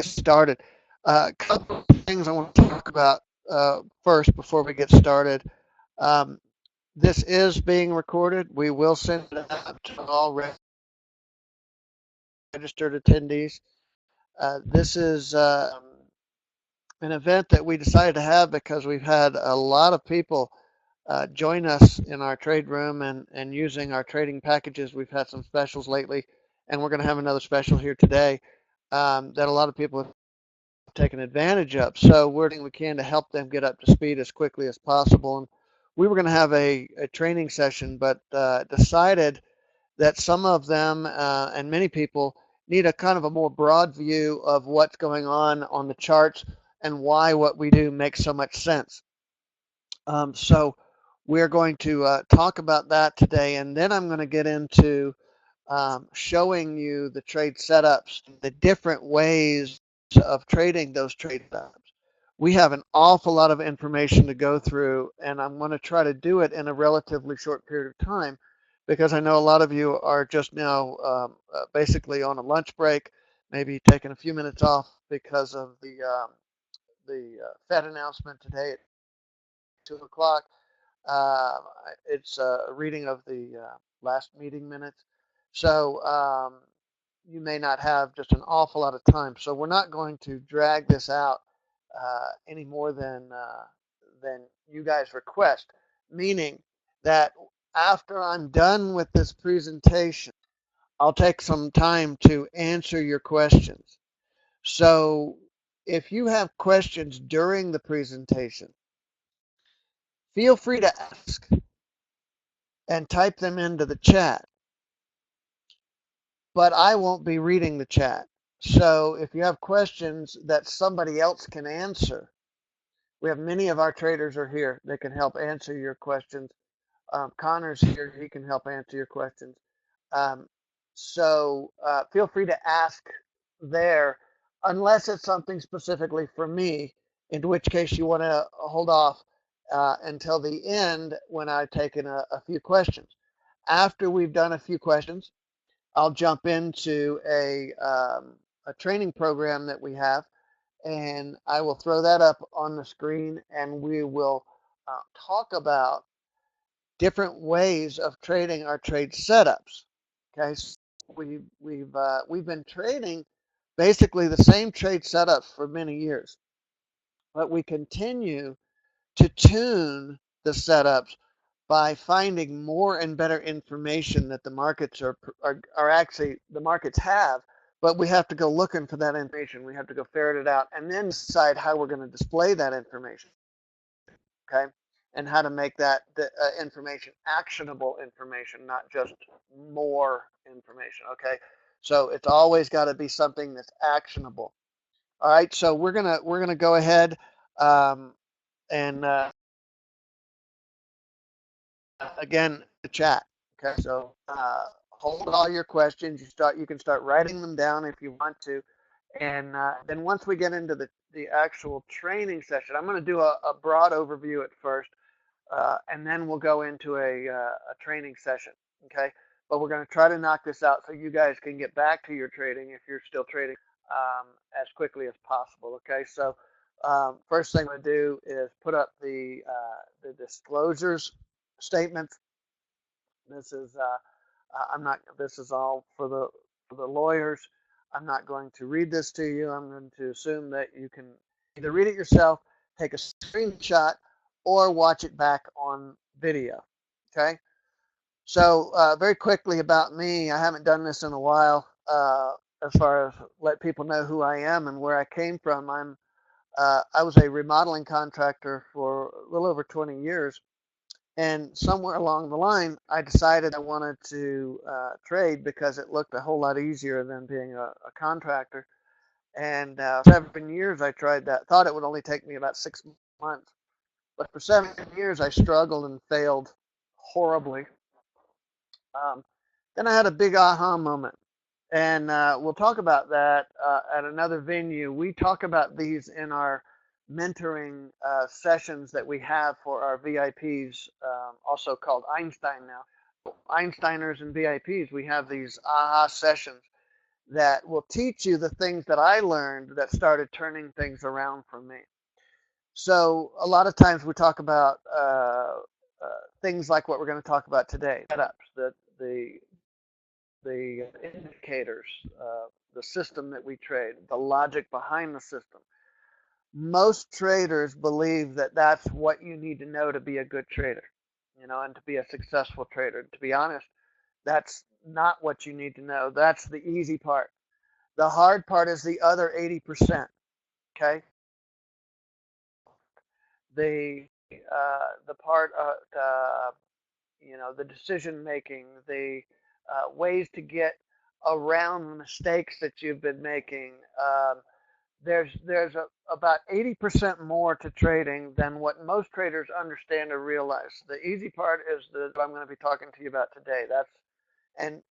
get started. A couple of things I want to talk about first before we get started. Um, this is being recorded. We will send it out to all registered attendees. This is an event that we decided to have because we've had a lot of people join us in our trade room and using our trading packages. We've had some specials lately, and we're going to have another special here today that a lot of people have taken advantage of. So we're doing what we can to help them get up to speed as quickly as possible. And we were going to have a training session, but decided that some of them and many people need a kind of a more broad view of what's going on the charts and why what we do makes so much sense. So we're going to talk about that today, and then I'm going to get into showing you the trade setups, the different ways of trading those trade setups. We have an awful lot of information to go through, and I'm going to try to do it in a relatively short period of time because I know a lot of you are just now basically on a lunch break, maybe taking a few minutes off because of the Fed announcement today at 2 o'clock. Uh, it's a reading of the last meeting minutes. So you may not have just an awful lot of time. So we're not going to drag this out any more than you guys request, meaning that after I'm done with this presentation, I'll take some time to answer your questions. So if you have questions during the presentation, feel free to ask and type them into the chat. But I won't be reading the chat. So if you have questions that somebody else can answer, we have many of our traders are here. They can help answer your questions. Connor's here. He can help answer your questions. Um, so feel free to ask there, unless it's something specifically for me, in which case you want to hold off until the end when I've taken a few questions. After we've done a few questions, I'll jump into a training program that we have, and I will throw that up on the screen, and we will talk about different ways of trading our trade setups. Okay, so we've been trading basically the same trade setups for many years, but we continue to tune the setups by finding more and better information that the markets are actually the markets have, but we have to go looking for that information. We have to go ferret it out and then decide how we're going to display that information. Okay, and how to make that information actionable information, not just more information. Okay, so it's always got to be something that's actionable. All right, so we're gonna go ahead and again, the chat. Okay, so hold all your questions. You can start writing them down if you want to, and then once we get into the actual training session, I'm going to do a broad overview at first, and then we'll go into a training session. Okay, but we're going to try to knock this out so you guys can get back to your trading if you're still trading as quickly as possible. Okay, so first thing I'm going to do is put up the disclosures statements. This is I'm not. This is all for the lawyers. I'm not going to read this to you. I'm going to assume that you can either read it yourself, take a screenshot, or watch it back on video. Okay. So very quickly about me, I haven't done this in a while. As far as let people know who I am and where I came from, I was a remodeling contractor for a little over 20 years. And somewhere along the line, I decided I wanted to trade because it looked a whole lot easier than being a contractor. And 7 years I tried that. Thought it would only take me about 6 months. But for 7 years, I struggled and failed horribly. Then I had a big aha moment. And we'll talk about that at another venue. We talk about these in our mentoring sessions that we have for our VIPs, also called Einstein now. Einsteiners and VIPs, we have these aha sessions that will teach you the things that I learned that started turning things around for me. So a lot of times we talk about things like what we're going to talk about today: setups, the indicators, the system that we trade, the logic behind the system. Most traders believe that that's what you need to know to be a good trader, and to be a successful trader. To be honest, that's not what you need to know. That's the easy part. The hard part is the other 80%. Okay, the part the decision making, the ways to get around the mistakes that you've been making. There's about 80% more to trading than what most traders understand or realize. The easy part is what I'm going to be talking to you about today. That's and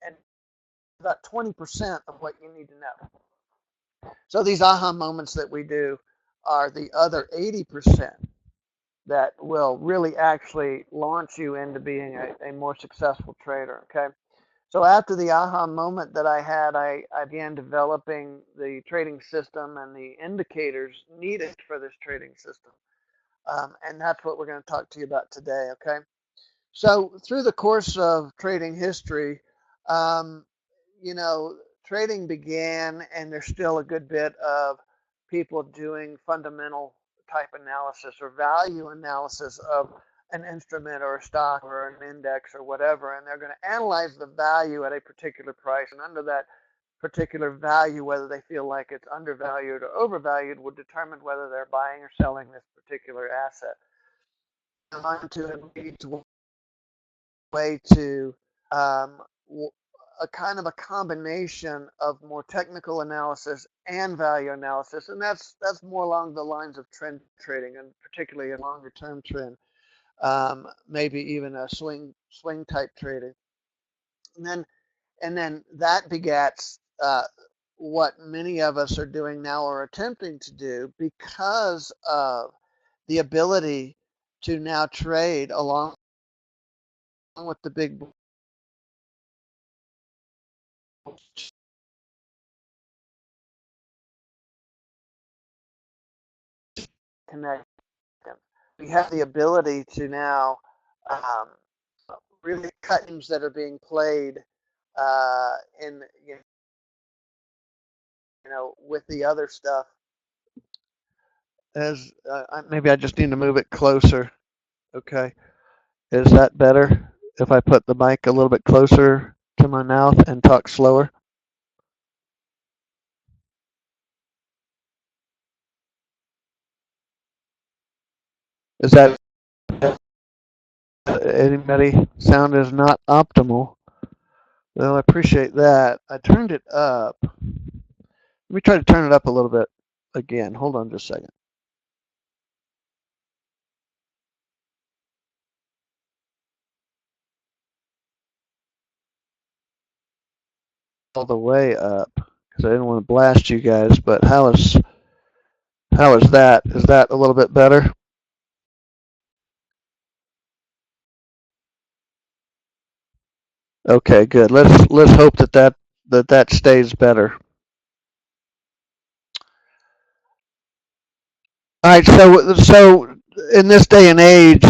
about 20% of what you need to know. So these aha moments that we do are the other 80% that will really actually launch you into being a more successful trader. Okay. So after the aha moment that I had, I began developing the trading system and the indicators needed for this trading system. And that's what we're going to talk to you about today, okay? So through the course of trading history, um, trading began, and there's still a good bit of people doing fundamental type analysis or value analysis of an instrument or a stock or an index or whatever, and they're going to analyze the value at a particular price, and under that particular value, whether they feel like it's undervalued or overvalued, will determine whether they're buying or selling this particular asset. On to it leads way to um, a kind of a combination of more technical analysis and value analysis, and that's more along the lines of trend trading, and particularly a longer term trend, maybe even a swing type trading, and then that begats what many of us are doing now or attempting to do because of the ability to now trade along with the big connect. We have the ability to now um, really cut games that are being played in with the other stuff. As maybe I just need to move it closer. Okay, is that better if I put the mic a little bit closer to my mouth and talk slower? Is that anybody? Sound is not optimal. Well, I appreciate that. I turned it up. Let me try to turn it up a little bit again. Hold on just a second. All the way up because I didn't want to blast you guys. But how is that? Is that a little bit better? Okay, good. Let's hope that stays better. All right. So in this day and age,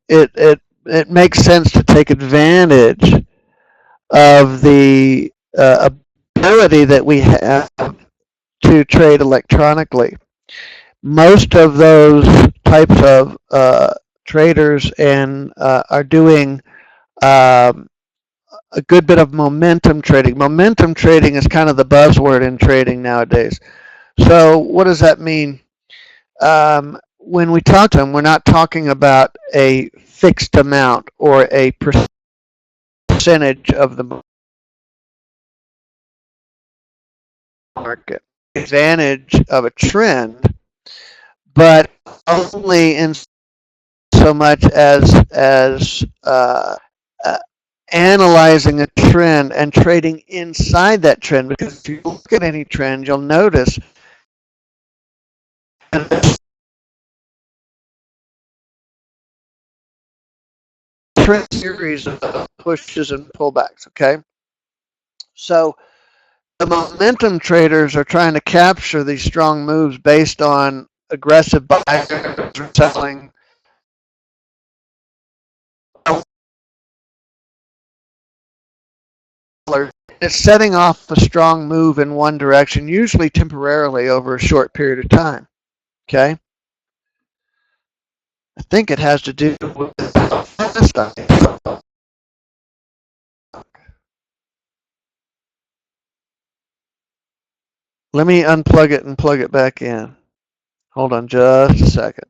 it makes sense to take advantage of the ability that we have to trade electronically. Most of those types of traders and are doing um, a good bit of momentum trading. Momentum trading is kind of the buzzword in trading nowadays. So what does that mean? When we talk to them, we're not talking about a fixed amount or a percentage of the market. Advantage of a trend, but only in so much as analyzing a trend and trading inside that trend. Because if you look at any trend, you'll notice a trend series of pushes and pullbacks. Okay, so The momentum traders are trying to capture these strong moves based on aggressive buyers selling. It's setting off a strong move in one direction, usually temporarily over a short period of time. Okay? I think it has to do with how fast I am. Let me unplug it and plug it back in. Hold on just a second.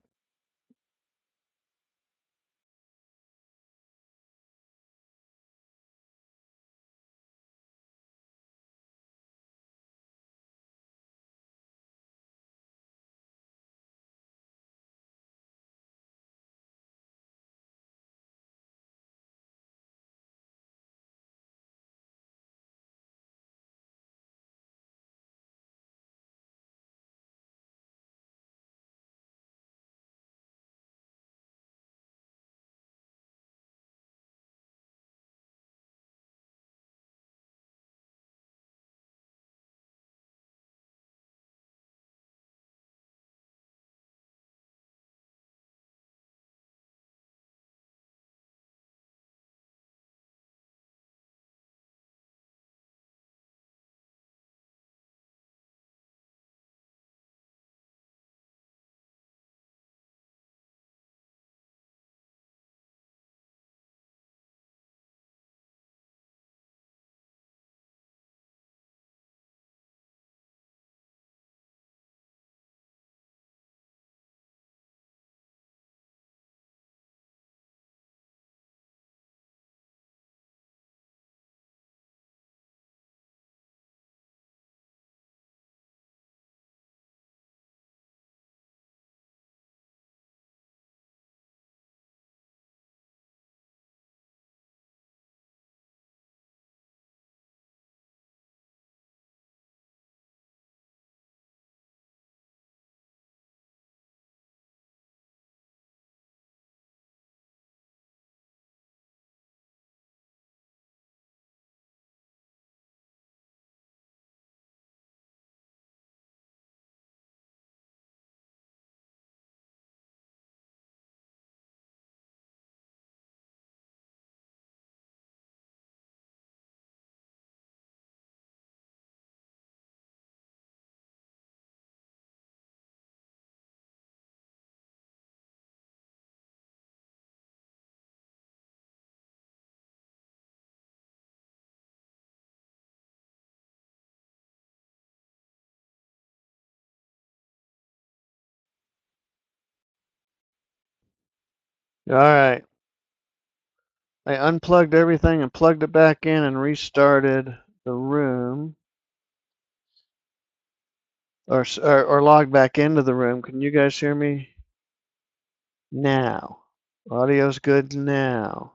All right. I unplugged everything and plugged it back in and restarted the room, or logged back into the room. Can you guys hear me now? Audio's good now.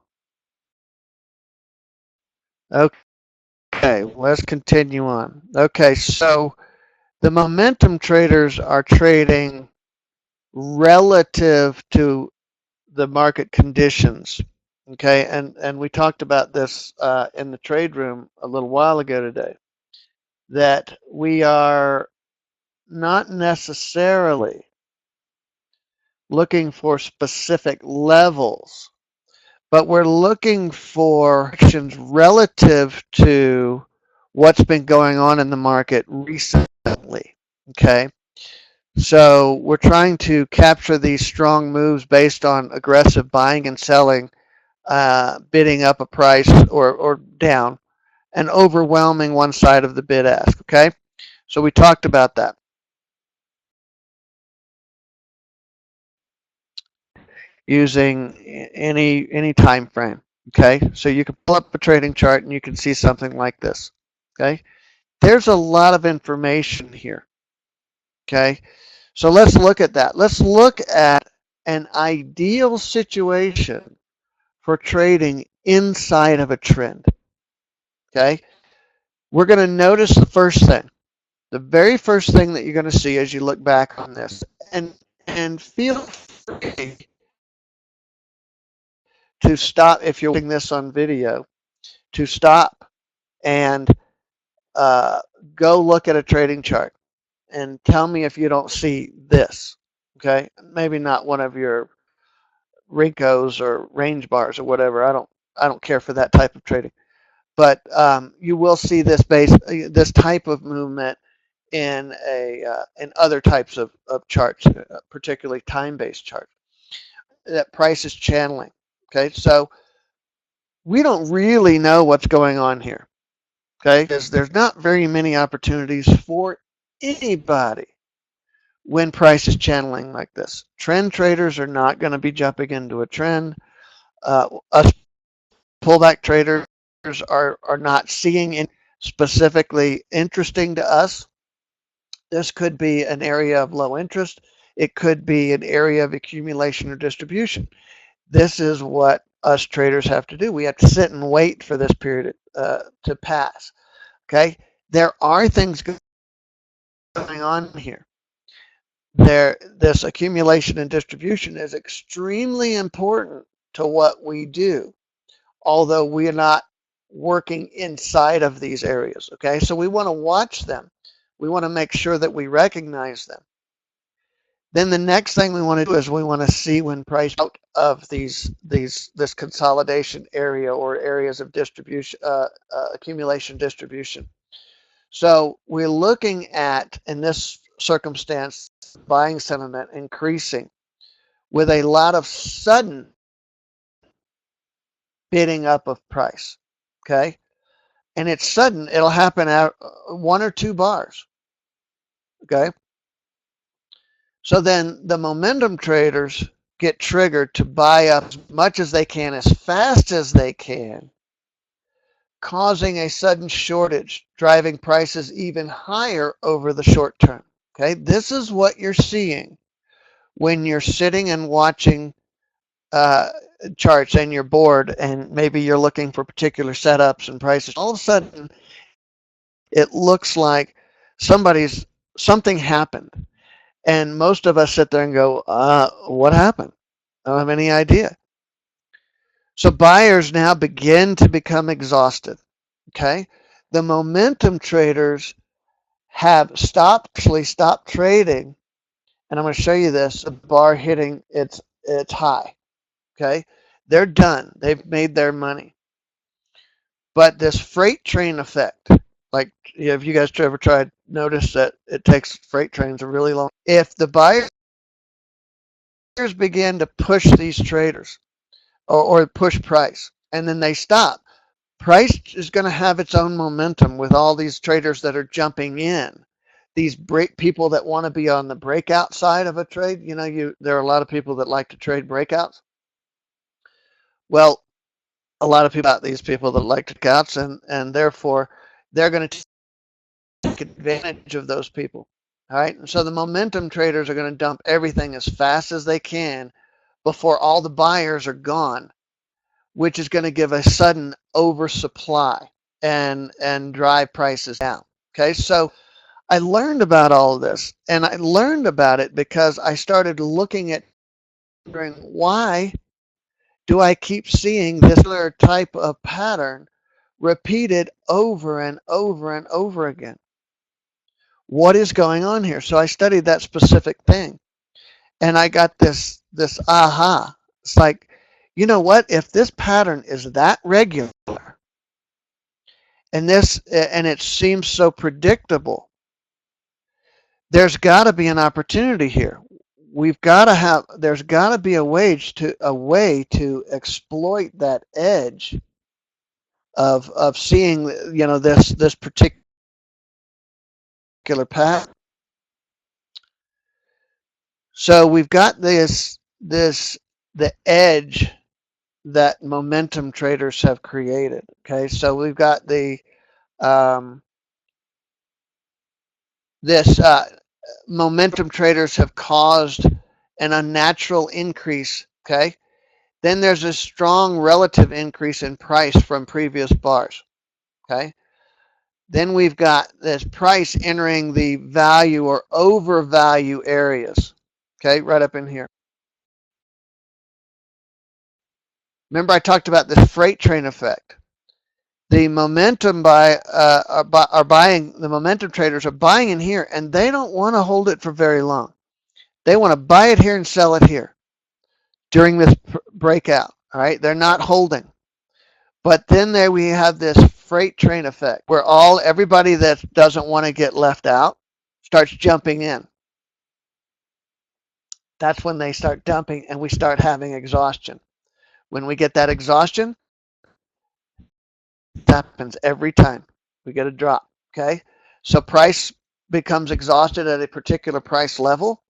Okay, let's continue on. Okay, so the momentum traders are trading relative to the market conditions. Okay, and we talked about this in the trade room a little while ago today, that we are not necessarily looking for specific levels, but we're looking for actions relative to what's been going on in the market recently. Okay, so we're trying to capture these strong moves based on aggressive buying and selling, bidding up a price or down, and overwhelming one side of the bid ask. Okay, so we talked about that. Using any time frame. Okay, so you can pull up a trading chart and you can see something like this. Okay, there's a lot of information here. Okay, so let's look at that. Let's look at an ideal situation for trading inside of a trend. Okay, we're going to notice the first thing. The very first thing that you're going to see as you look back on this, and feel free to stop if you're watching this on video, to stop and go look at a trading chart and tell me if you don't see this. Okay, maybe not one of your Rincos or range bars or whatever. I don't care for that type of trading, but you will see this type of movement in other types of charts, particularly time-based charts. That price is channeling. Okay, so we don't really know what's going on here. Okay, because there's not very many opportunities for anybody when price is channeling like this. Trend traders are not going to be jumping into a trend. Us pullback traders are not seeing anything specifically interesting to us. This could be an area of low interest. It could be an area of accumulation or distribution. This is what us traders have to do. We have to sit and wait for this period to pass. Okay, there are things going on here. This accumulation and distribution is extremely important to what we do, although we are not working inside of these areas. Okay, so we want to watch them. We want to make sure that we recognize them. Then the next thing we want to do is we want to see when price out of this consolidation area or areas of distribution, accumulation distribution. So we're looking at, in this circumstance, buying sentiment increasing with a lot of sudden bidding up of price. Okay, and it's sudden. It'll happen at 1 or 2 bars. Okay. So then the momentum traders get triggered to buy up as much as they can, as fast as they can, causing a sudden shortage, driving prices even higher over the short term. Okay, this is what you're seeing when you're sitting and watching charts and you're bored and maybe you're looking for particular setups and prices. All of a sudden, it looks like something happened. And most of us sit there and go, what happened? I don't have any idea. So buyers now begin to become exhausted. Okay. The momentum traders have stopped trading. And I'm going to show you this, the bar hitting its high. Okay. They're done. They've made their money. But this freight train effect, like if you guys ever tried, notice that it takes freight trains a really long. If the buyers begin to push these traders or push price and then they stop, price is going to have its own momentum with all these traders that are jumping in. These people that want to be on the breakout side of a trade, there are a lot of people that like to trade breakouts. Well, a lot of people, these people that like breakouts, and therefore they're going to take advantage of those people. All right, and so the momentum traders are going to dump everything as fast as they can before all the buyers are gone, which is going to give a sudden oversupply and drive prices down. Okay, so I learned about all of this, and I learned about it because I started looking at why do I keep seeing this type of pattern repeated over and over and over again? What is going on here? So I studied that specific thing, and I got this aha. It's like, you know what? If this pattern is that regular, and it seems so predictable, there's got to be an opportunity here. There's got to be a way to exploit that edge of seeing, this particular pattern. So we've got the edge that momentum traders have created. Okay, so we've got this momentum traders have caused an unnatural increase. Okay, then there's a strong relative increase in price from previous bars. Okay, then we've got this price entering the value or overvalue areas. Okay, right up in here. Remember I talked about this freight train effect. the momentum are buying, the momentum traders are buying in here, and they don't want to hold it for very long. They want to buy it here and sell it here during this breakout. All right, they're not holding. But then there we have this freight train effect where everybody that doesn't want to get left out starts jumping in. That's when they start dumping and we start having exhaustion. When we get that exhaustion, it happens every time. We get a drop, okay? So price becomes exhausted at a particular price level.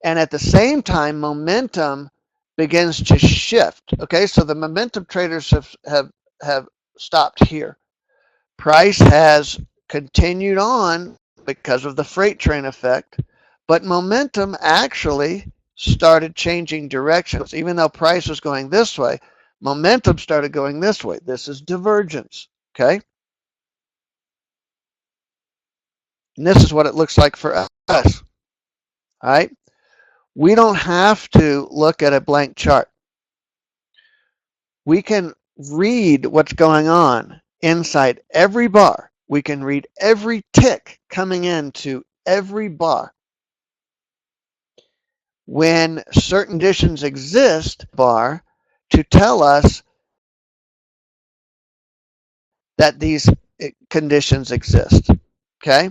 And at the same time, momentum begins to shift, okay? So the momentum traders have stopped here. Price has continued on because of the freight train effect, but momentum actually started changing directions. Even though price was going this way, momentum started going this way. This is divergence, okay? And this is what it looks like for us, all right? We don't have to look at a blank chart. We can read what's going on inside every bar. We can read every tick coming into every bar. When certain conditions exist, bar, to tell us that these conditions exist, okay?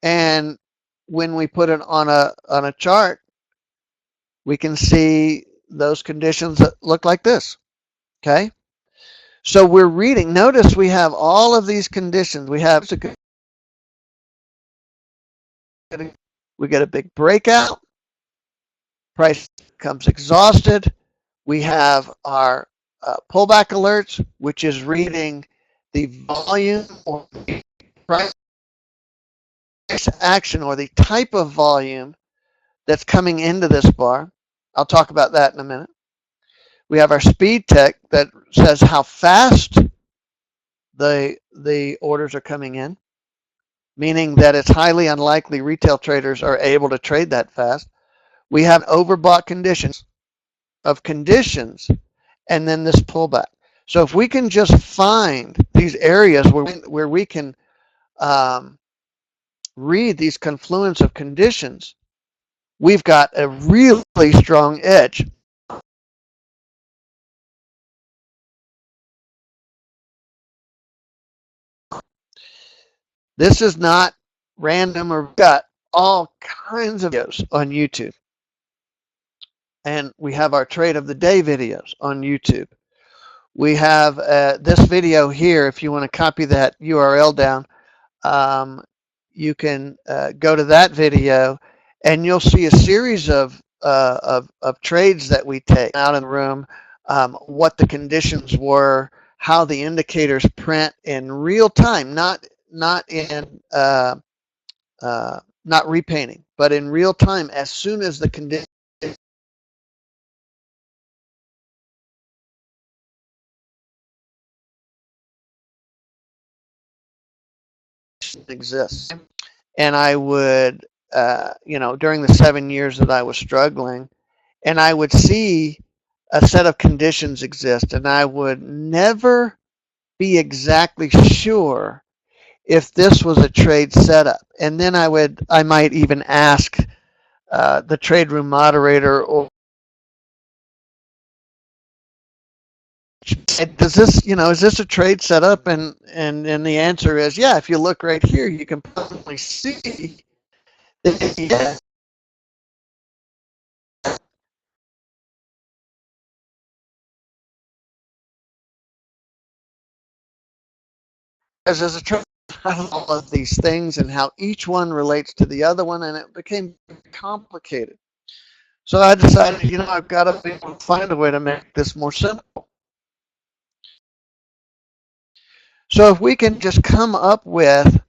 And when we put it on a chart, we can see those conditions that look like this, okay? So we're reading. Notice we have all of these conditions. We get a big breakout. Price becomes exhausted. We have our pullback alerts, which is reading the volume or the price action or the type of volume that's coming into this bar. I'll talk about that in a minute. We have our speed tech that says how fast the orders are coming in, meaning that it's highly unlikely retail traders are able to trade that fast. We have overbought conditions and then this pullback. So if we can just find these areas where we can read these confluence of conditions, we've got a really strong edge. This is not random, or we've got all kinds of videos on YouTube. And we have our trade of the day videos on YouTube. We have this video here. If you want to copy that URL down, you can go to that video and you'll see a series of trades that we take out in the room, what the conditions were, how the indicators print in real time, not repainting, but in real time as soon as the condition exists. And I would, during the 7 years that I was struggling, and I would see a set of conditions exist, and I would never be exactly sure if this was a trade setup. And then I might even ask the trade room moderator, or does this, is this a trade setup? And the answer is, yeah, if you look right here, you can probably see that, yeah. As a trade, all of these things and how each one relates to the other one, and it became complicated. So I decided, I've got to be able to find a way to make this more simple. So if we can just come up with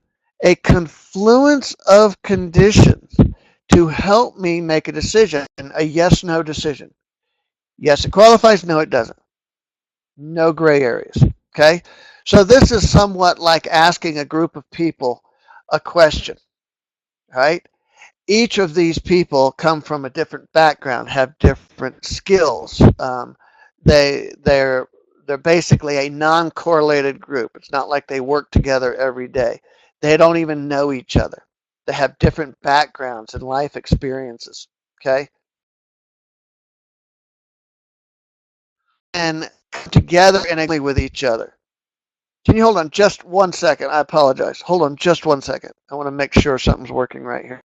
a confluence of conditions to help me make a decision, a yes-no decision. Yes, it qualifies. No, it doesn't. No gray areas. Okay? So this is somewhat like asking a group of people a question, right? Each of these people come from a different background, have different skills. they're basically a non-correlated group. It's not like they work together every day. They don't even know each other. They have different backgrounds and life experiences. Okay, and come together and agree with each other. Can you hold on just 1 second? I apologize. Hold on just 1 second. I want to make sure something's working right here.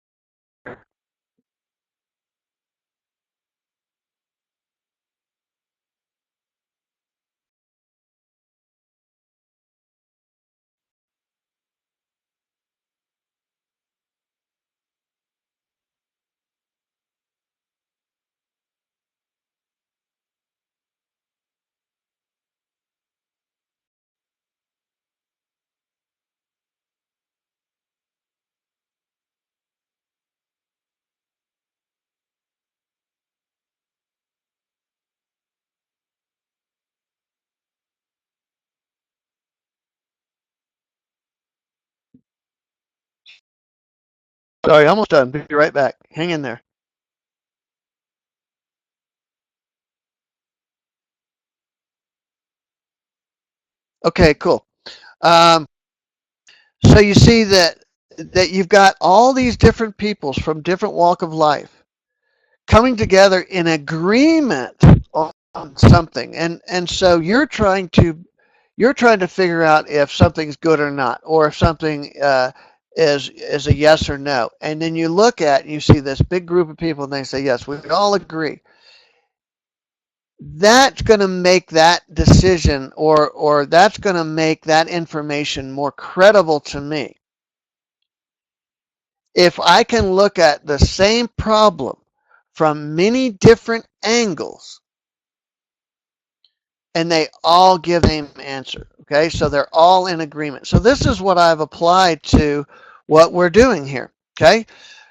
Sorry, almost done. Be right back. Hang in there. Okay, cool. So you see that you've got all these different peoples from different walk of life coming together in agreement on something, and so you're trying to figure out if something's good or not, or if something is a yes or no. And then you look at and you see this big group of people, and they say yes, we all agree. That's going to make that decision, or that's going to make that information more credible to me if I can look at the same problem from many different angles and they all give the same answer. Okay, so they're all in agreement. So this is what I've applied to what we're doing here. Okay,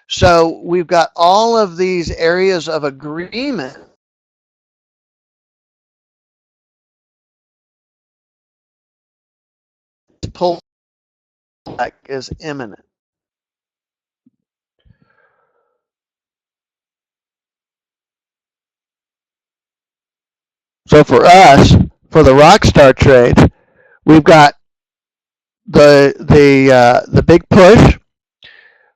so we've got all of these areas of agreement. Pullback is imminent. So for us, for the ROCKSTAR trade, we've got the big push.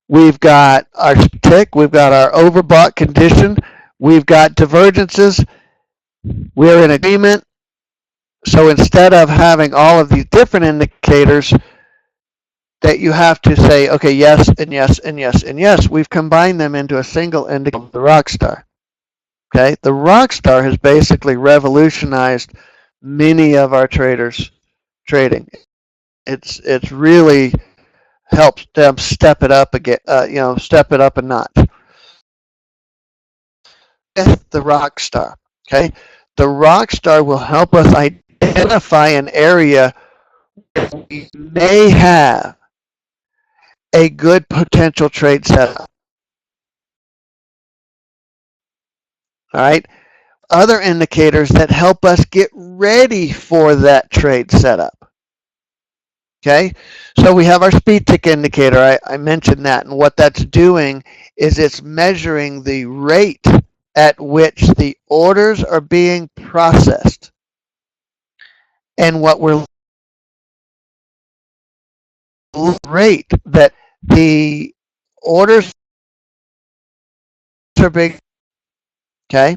We've got our tick. We've got our overbought condition. We've got divergences. We're in agreement. So instead of having all of these different indicators that you have to say, okay, yes and yes and yes and yes, we've combined them into a single indicator, the ROCKSTAR. Okay, the ROCKSTAR has basically revolutionized many of our traders' trading. It's really helps them step it up again, step it up a notch. With the ROCKSTAR, okay, the ROCKSTAR will help us identify an area where we may have a good potential trade setup. All right, other indicators that help us get ready for that trade setup. Okay, so we have our speed tick indicator. I mentioned that, and what that's doing is it's measuring the rate at which the orders are being processed. And what we're rate that the orders are being, okay.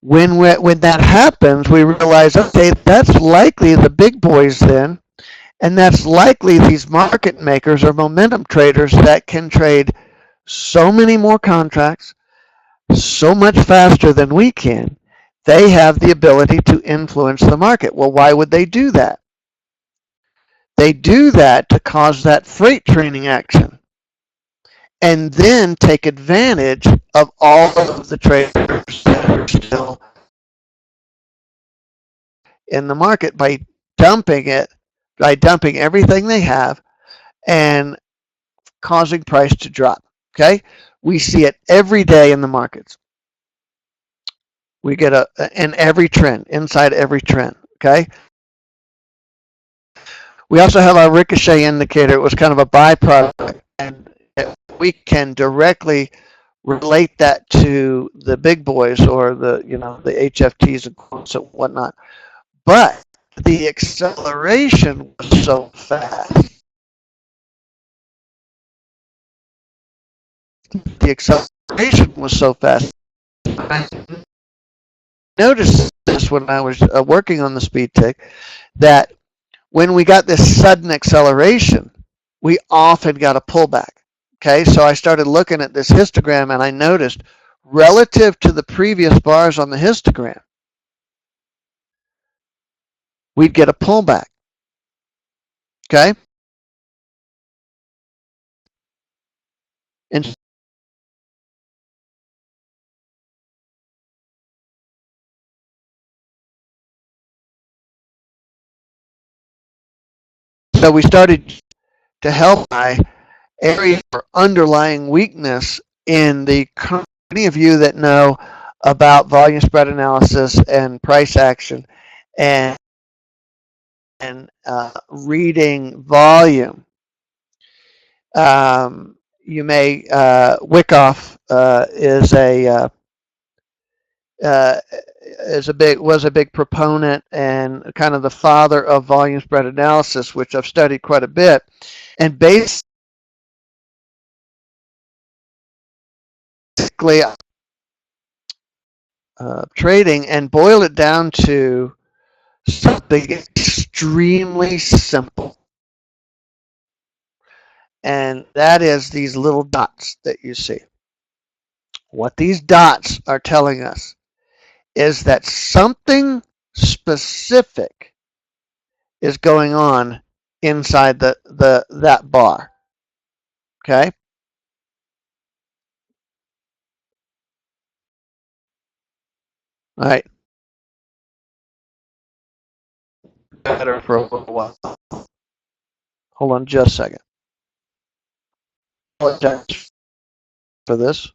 When that happens, we realize, okay, that's likely the big boys then, and that's likely these market makers or momentum traders that can trade so many more contracts so much faster than we can. They have the ability to influence the market. Well, why would they do that? They do that to cause that freight training action and then take advantage of all of the traders that are still in the market by dumping everything they have and causing price to drop. Okay, we see it every day in the markets. We get in every trend, inside every trend. Okay, we also have our Ricochet indicator. It was kind of a byproduct, and we can directly relate that to the big boys or the the HFTs and quotes and whatnot. But the acceleration was so fast. The acceleration was so fast. I noticed this when I was working on the speed tick, that when we got this sudden acceleration, we often got a pullback. Okay, so I started looking at this histogram and I noticed relative to the previous bars on the histogram, we'd get a pullback. Okay, and so we started to help my area for underlying weakness in the current. Any of you that know about volume spread analysis and price action and reading volume, you may Wyckoff uh, was a big proponent and kind of the father of volume spread analysis, which I've studied quite a bit, and basically trading and boil it down to something extremely simple. And that is these little dots that you see. What these dots are telling us is that something specific is going on inside that bar. Okay? All right. Better for a little while. Hold on just a second. Apologize for this.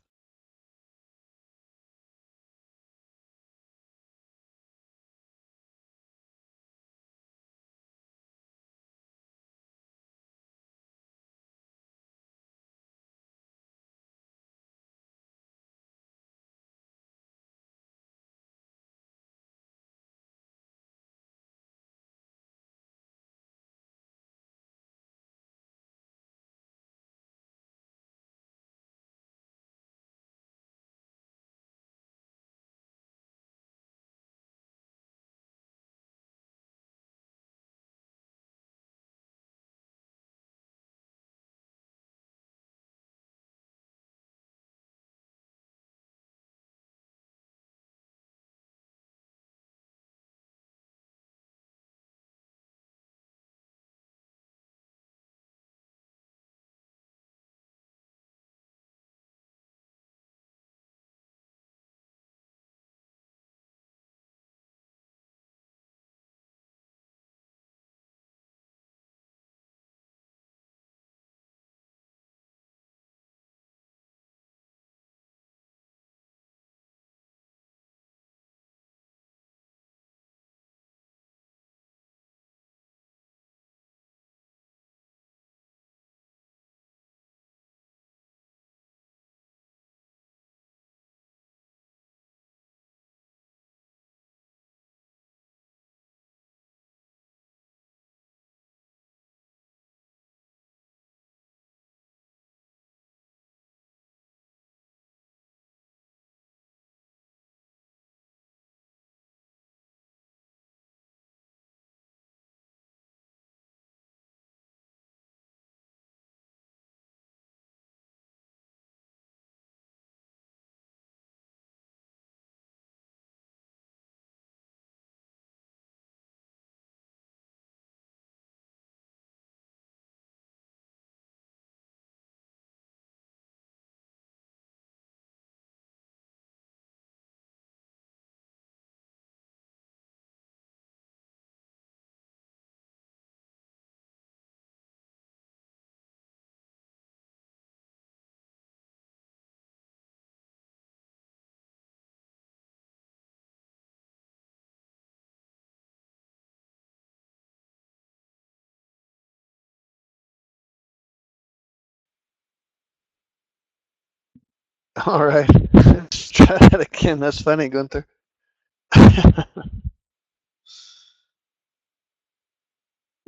All right. Let's try that again. That's funny, Gunther.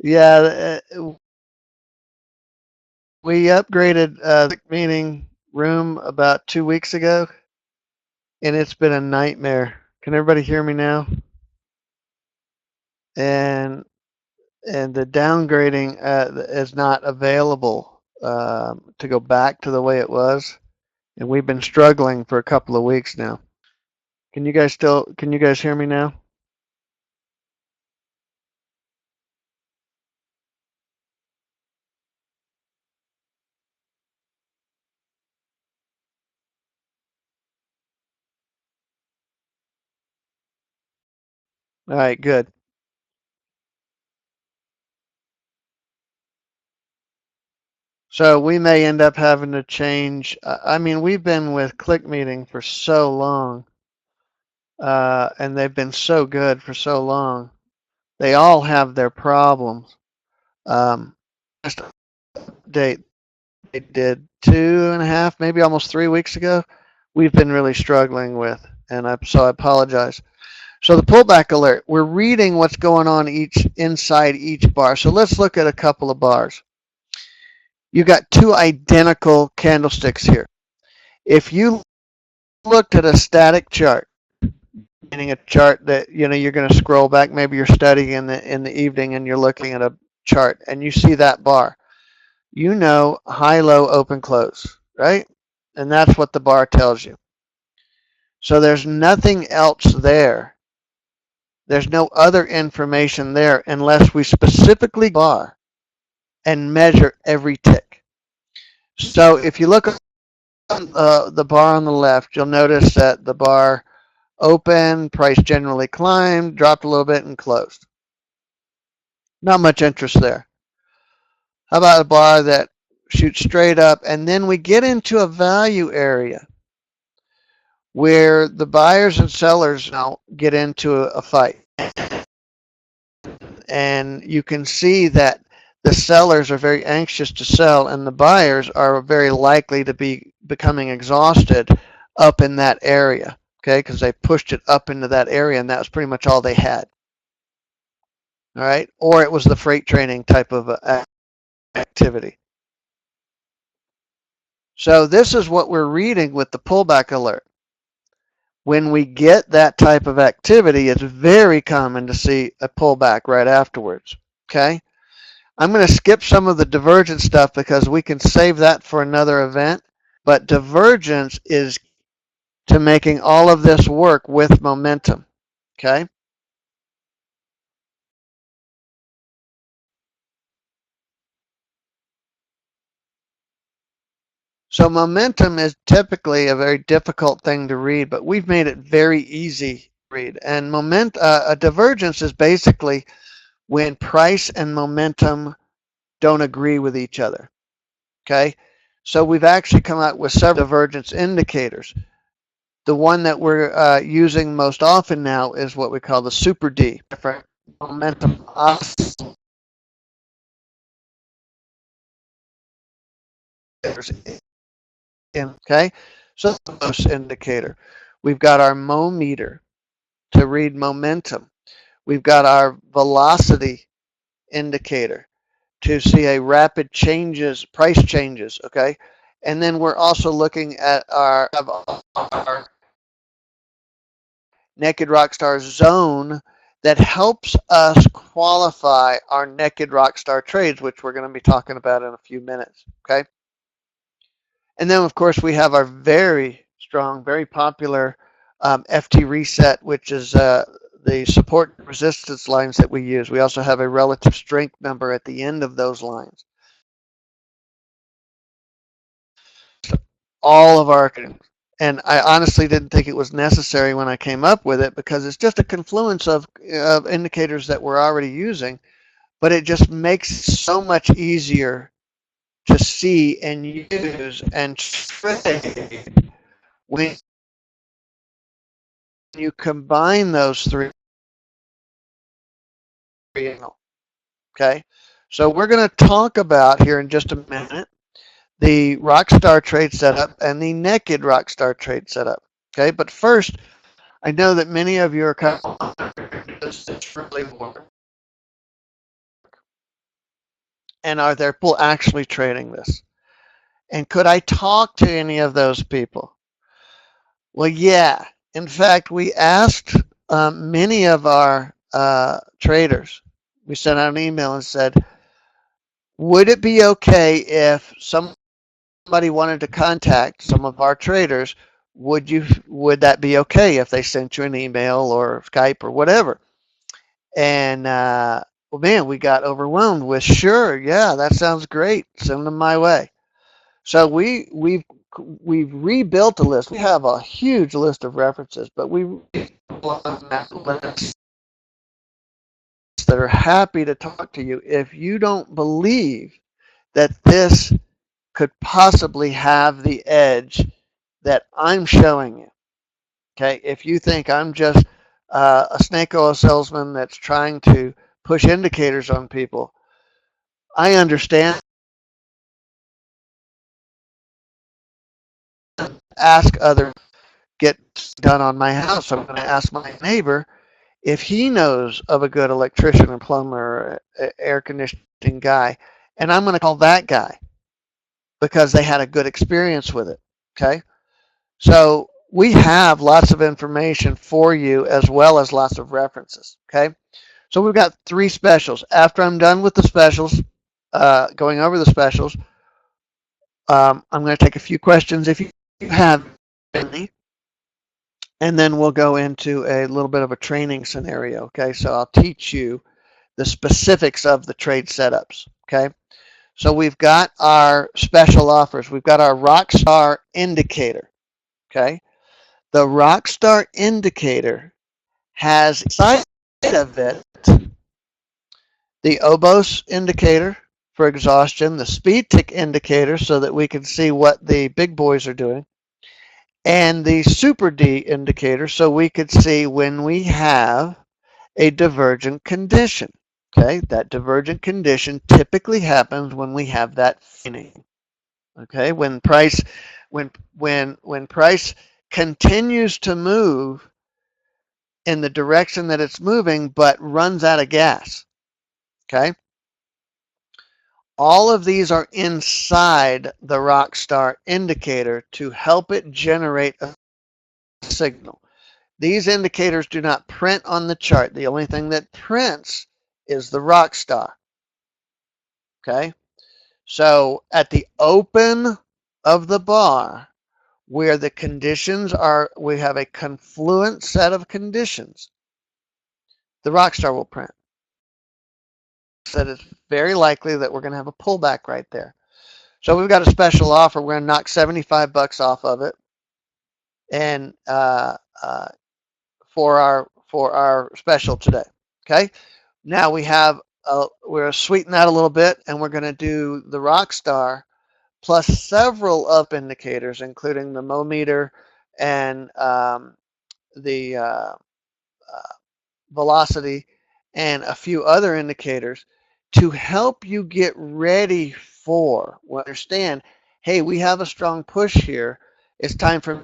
Yeah, we upgraded the meeting room about 2 weeks ago, and it's been a nightmare. Can everybody hear me now? And the downgrading is not available to go back to the way it was, and we've been struggling for a couple of weeks now. Can you guys hear me now? All right, good. So we may end up having to change. I mean, we've been with Click Meeting for so long, and they've been so good for so long. They all have their problems. Just update they did 2.5, maybe almost 3 weeks ago. We've been really struggling with, and so I apologize. So the pullback alert, we're reading what's going on inside each bar. So let's look at a couple of bars. You got two identical candlesticks here. If you looked at a static chart, meaning a chart that you're going to scroll back, maybe you're studying in the evening and you're looking at a chart and you see that bar, high, low, open, close, right? And that's what the bar tells you. So there's nothing else there. There's no other information there unless we specifically bar and measure every tick. So if you look at the bar on the left, you'll notice that the bar opened, price generally climbed, dropped a little bit, and closed. Not much interest there. How about a bar that shoots straight up, and then we get into a value area where the buyers and sellers now get into a fight. And you can see that the sellers are very anxious to sell, and the buyers are very likely to be becoming exhausted up in that area, okay, because they pushed it up into that area, and that was pretty much all they had. All right, or it was the freight training type of activity. So this is what we're reading with the pullback alert. When we get that type of activity, it's very common to see a pullback right afterwards. Okay, I'm going to skip some of the divergence stuff because we can save that for another event. But divergence is to making all of this work with momentum. Okay. So momentum is typically a very difficult thing to read, but we've made it very easy to read. And a divergence is basically when price and momentum don't agree with each other. Okay. So we've actually come out with several divergence indicators. The one that we're using most often now is what we call the Super D, different momentum oscillators. Okay, so that's the indicator. We've got our Mo meter to read momentum. We've got our velocity indicator to see a rapid price changes. Okay, and then we're also looking at our Naked Rockstar zone that helps us qualify our Naked Rockstar trades, which we're going to be talking about in a few minutes. Okay. And then, of course, we have our very strong, very popular FT reset, which is the support and resistance lines that we use. We also have a relative strength number at the end of those lines. All of our, and I honestly didn't think it was necessary when I came up with it because it's just a confluence of indicators that we're already using, but it just makes it so much easier to see and use and trade when you combine those three. Okay, so we're going to talk about here in just a minute the ROCKSTAR trade setup and the naked ROCKSTAR trade setup. Okay, but first, I know that many of you are kind of this really work, and are there people actually trading this? And could I talk to any of those people? Well, yeah. In fact, we asked many of our traders. We sent out an email and said, would it be okay if somebody wanted to contact some of our traders? Would that be okay if they sent you an email or Skype or whatever? And well, man, we got overwhelmed with sure, yeah, that sounds great. Send them my way. So we've rebuilt a list. We have a huge list of references, but we lists that are happy to talk to you if you don't believe that this could possibly have the edge that I'm showing you. Okay, if you think I'm just a snake oil salesman that's trying to push indicators on people, I understand. Ask others get done on my house. I'm going to ask my neighbor if he knows of a good electrician or plumber or air conditioning guy, and I'm going to call that guy because they had a good experience with it. Okay, so we have lots of information for you as well as lots of references. Okay, so we've got 3 specials. After I'm done with the specials, going over the specials, I'm going to take a few questions if you have any, and then we'll go into a little bit of a training scenario. Okay, so I'll teach you the specifics of the trade setups. Okay, so we've got our special offers. We've got our ROCKSTAR indicator. Okay, the ROCKSTAR indicator has inside of it the OBOS indicator for exhaustion, the speed tick indicator so that we can see what the big boys are doing, and the Super D indicator so we could see when we have a divergent condition. Okay, that divergent condition typically happens when we have that feeling. Okay, when price continues to move in the direction that it's moving but runs out of gas. Okay, all of these are inside the ROCKSTAR indicator to help it generate a signal. These indicators do not print on the chart. The only thing that prints is the ROCKSTAR. Okay, so at the open of the bar, where the conditions are, we have a confluent set of conditions, the ROCKSTAR will print. So it's very likely that we're going to have a pullback right there. So we've got a special offer. We're going to knock $75 off of it, and for our special today. Okay. Now we have we're sweeten that a little bit, and we're going to do the ROCKSTAR plus several up indicators, including the Mometer and the velocity and a few other indicators to help you get ready for, well, understand, hey, we have a strong push here. It's time for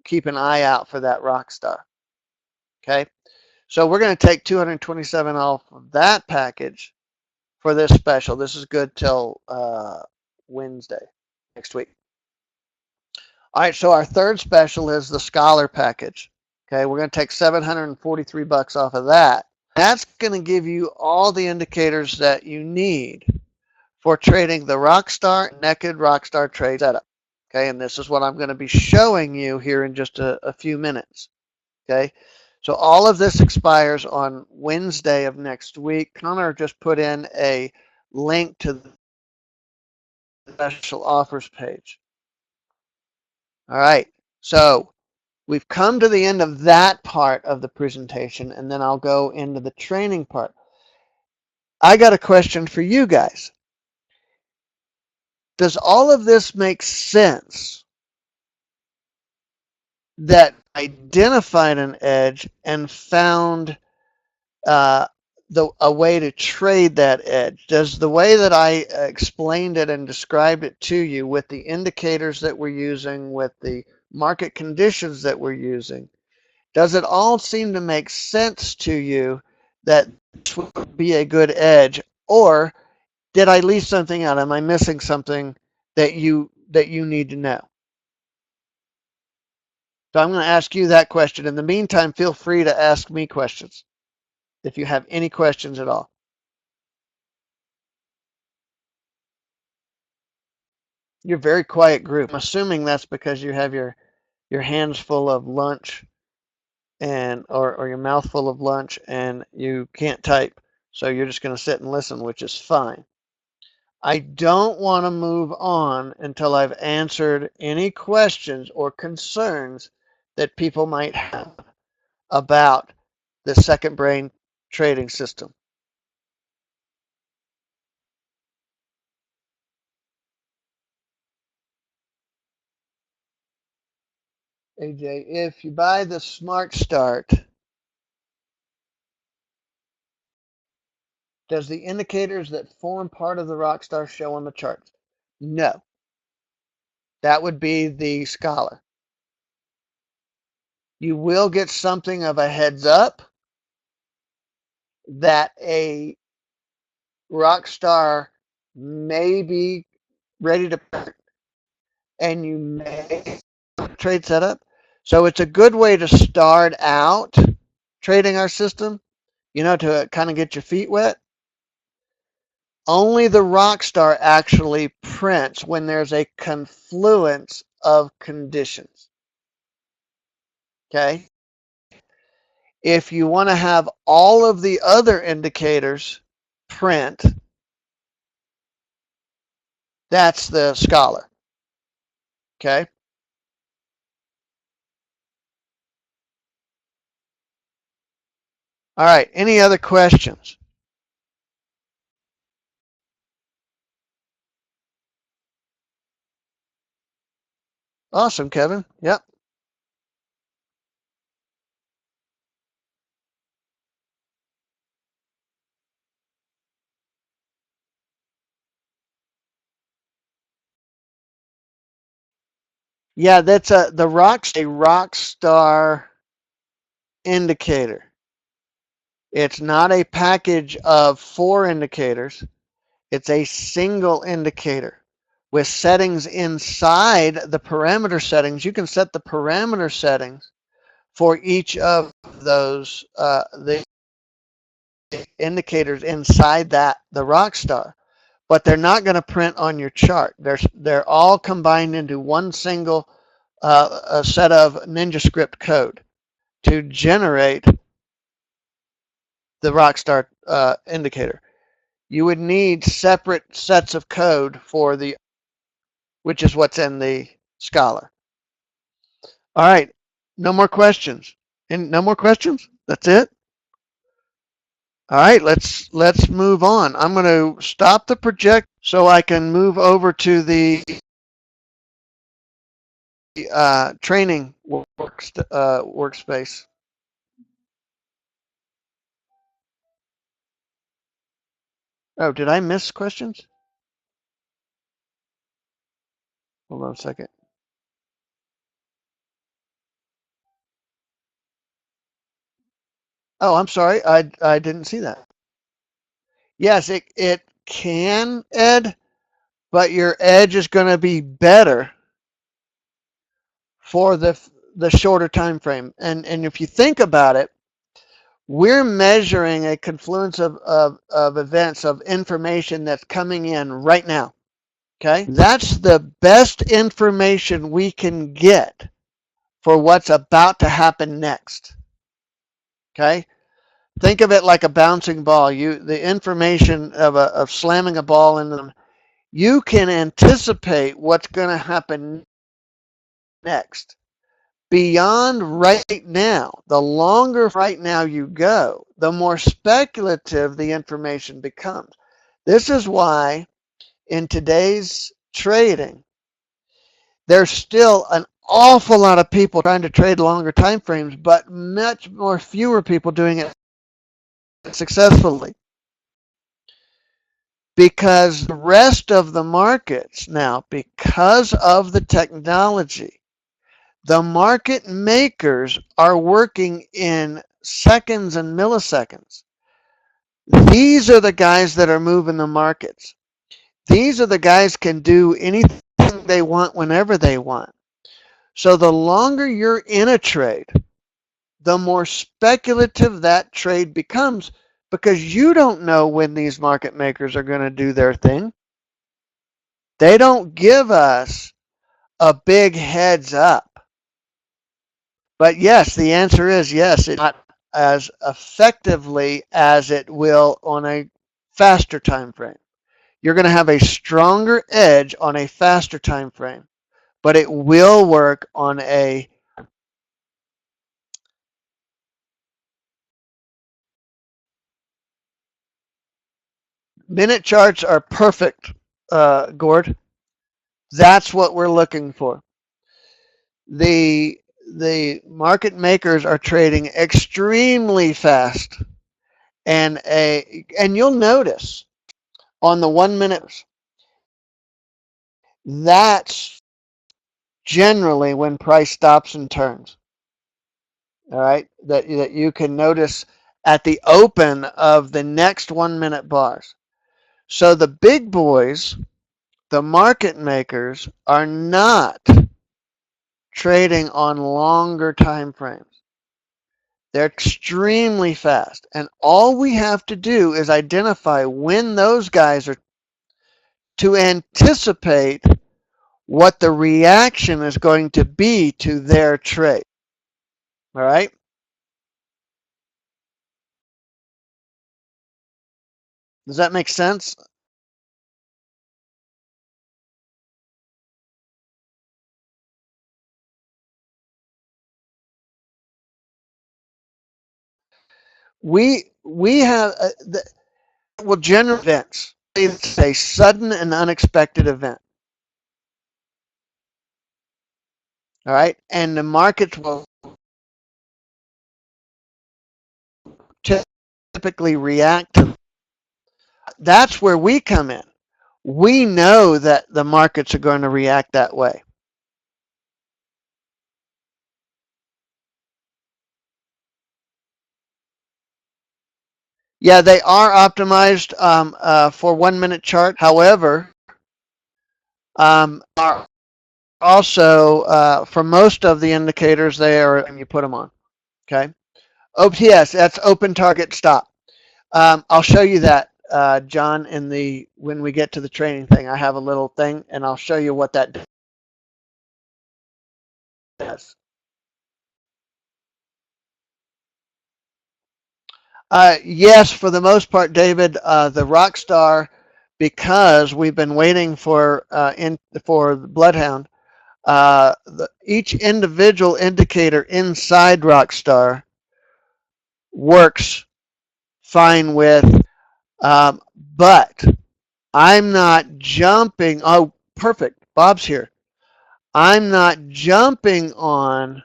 keep an eye out for that ROCKSTAR. Okay, so we're going to take $227 off of that package for this special. This is good till Wednesday next week. All right, so our third special is the Scholar package. Okay, we're going to take $743 off of that. That's going to give you all the indicators that you need for trading the ROCKSTAR naked ROCKSTAR trade setup. Okay, and this is what I'm going to be showing you here in just a few minutes. Okay, so all of this expires on Wednesday of next week. Connor just put in a link to the special offers page. All right, so we've come to the end of that part of the presentation, and then I'll go into the training part. I got a question for you guys. Does all of this make sense? That identified an edge and found a way to trade that edge? Does the way that I explained it and described it to you, with the indicators that we're using, with the market conditions that we're using, does it all seem to make sense to you that this would be a good edge? Or did I leave something out? Am I missing something that you need to know? So I'm going to ask you that question. In the meantime, feel free to ask me questions if you have any questions at all. You're a very quiet group. I'm assuming that's because you have your hands full of lunch and or your mouth full of lunch and you can't type. So you're just going to sit and listen, which is fine. I don't want to move on until I've answered any questions or concerns that people might have about the second brain trading system. AJ, if you buy the Smart Start, does the indicators that form part of the ROCKSTAR show on the charts? No. That would be the Scholar. You will get something of a heads up that a ROCKSTAR may be ready to print, and you may trade setup. So it's a good way to start out trading our system, to kind of get your feet wet. Only the ROCKSTAR actually prints when there's a confluence of conditions. Okay? If you want to have all of the other indicators print, that's the Scholar. Okay? All right. Any other questions? Awesome, Kevin. Yep. Yeah, that's the ROCKSTAR indicator. It's not a package of 4 indicators. It's a single indicator with settings inside the parameter settings. You can set the parameter settings for each of those the indicators inside the ROCKSTAR, but they're not going to print on your chart. They're all combined into one single a set of NinjaScript code to generate the ROCKSTAR indicator. You would need separate sets of code for which is what's in the Scholar. All right, no more questions. And no more questions? That's it? All right, let's move on. I'm going to stop the project so I can move over to the training workspace. Oh, did I miss questions? Hold on a second. Oh, I'm sorry. I didn't see that. Yes, it can, Ed, but your edge is going to be better for the shorter time frame. And if you think about it, we're measuring a confluence of events, of information that's coming in right now. Okay? That's the best information we can get for what's about to happen next. Okay? Think of it like a bouncing ball. The information of slamming a ball into them, you can anticipate what's going to happen next. Beyond right now, the longer right now you go, the more speculative the information becomes. This is why in today's trading, there's still an awful lot of people trying to trade longer time frames, but much fewer people doing it successfully. Because the rest of the markets now, because of the technology, the market makers are working in seconds and milliseconds. These are the guys that are moving the markets. These are the guys can do anything they want whenever they want. So the longer you're in a trade, the more speculative that trade becomes because you don't know when these market makers are going to do their thing. They don't give us a big heads up. But yes, the answer is yes, it's not as effectively as it will on a faster time frame. You're going to have a stronger edge on a faster time frame, but it will work on a minute charts are perfect, Gord. That's what we're looking for. The market makers are trading extremely fast, and you'll notice on the 1 minute that's generally when price stops and turns. All right, that you can notice at the open of the next 1 minute bars. So the big boys, the market makers, are not trading on longer time frames. They're extremely fast. And all we have to do is identify when those guys are to anticipate what the reaction is going to be to their trade. All right? Does that make sense? We have well, general events. It's a sudden and unexpected event. All right, and the markets will typically react to. That's where we come in. We know that the markets are going to react that way. Yeah, they are optimized for 1 minute chart. However, are also for most of the indicators they are, and you put them on. Okay. OTS, that's open target stop. I'll show you that, John, when we get to the training thing. I have a little thing, and I'll show you what that does. Yes, for the most part, David, the ROCKSTAR, because we've been waiting for Bloodhound. Each individual indicator inside ROCKSTAR works fine with, but I'm not jumping. Oh, perfect. Bob's here. I'm not jumping on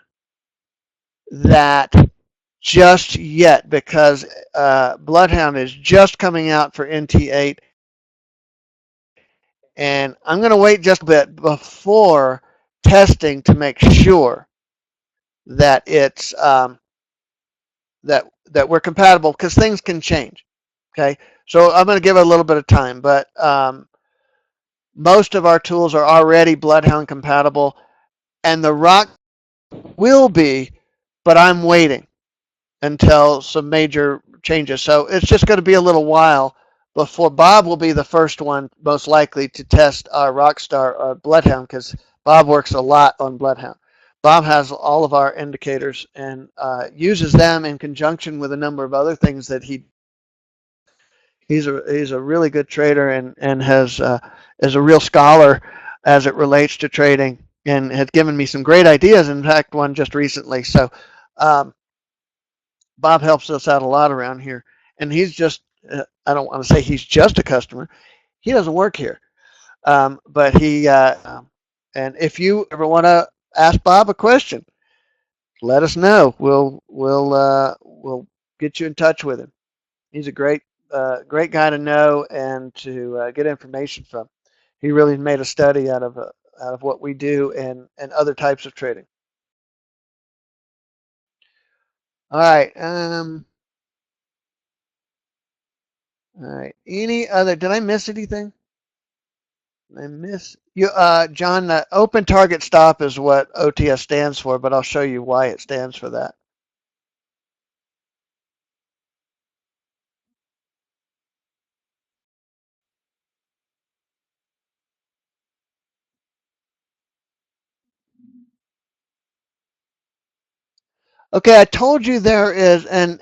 that just yet because Bloodhound is just coming out for NT8, and I'm going to wait just a bit before testing to make sure that it's that we're compatible because things can change. Okay, so I'm going to give it a little bit of time, but most of our tools are already Bloodhound compatible, and the Rock will be, but I'm waiting until some major changes. So it's just going to be a little while before Bob will be the first one, most likely, to test our ROCKSTAR or Bloodhound because Bob works a lot on Bloodhound. Bob has all of our indicators and uses them in conjunction with a number of other things that he's a really good trader and has is a real scholar as it relates to trading and has given me some great ideas. In fact, one just recently. So Bob helps us out a lot around here, and he's just I don't want to say he's just a customer. He doesn't work here, but he and if you ever want to ask Bob a question, let us know. We'll get you in touch with him. He's a great guy to know and to get information from. He really made a study out of what we do and other types of trading. All right. All right. Any other? Did I miss anything? I miss you, John. Open target stop is what OTS stands for, but I'll show you why it stands for that. Okay, I told you there is, and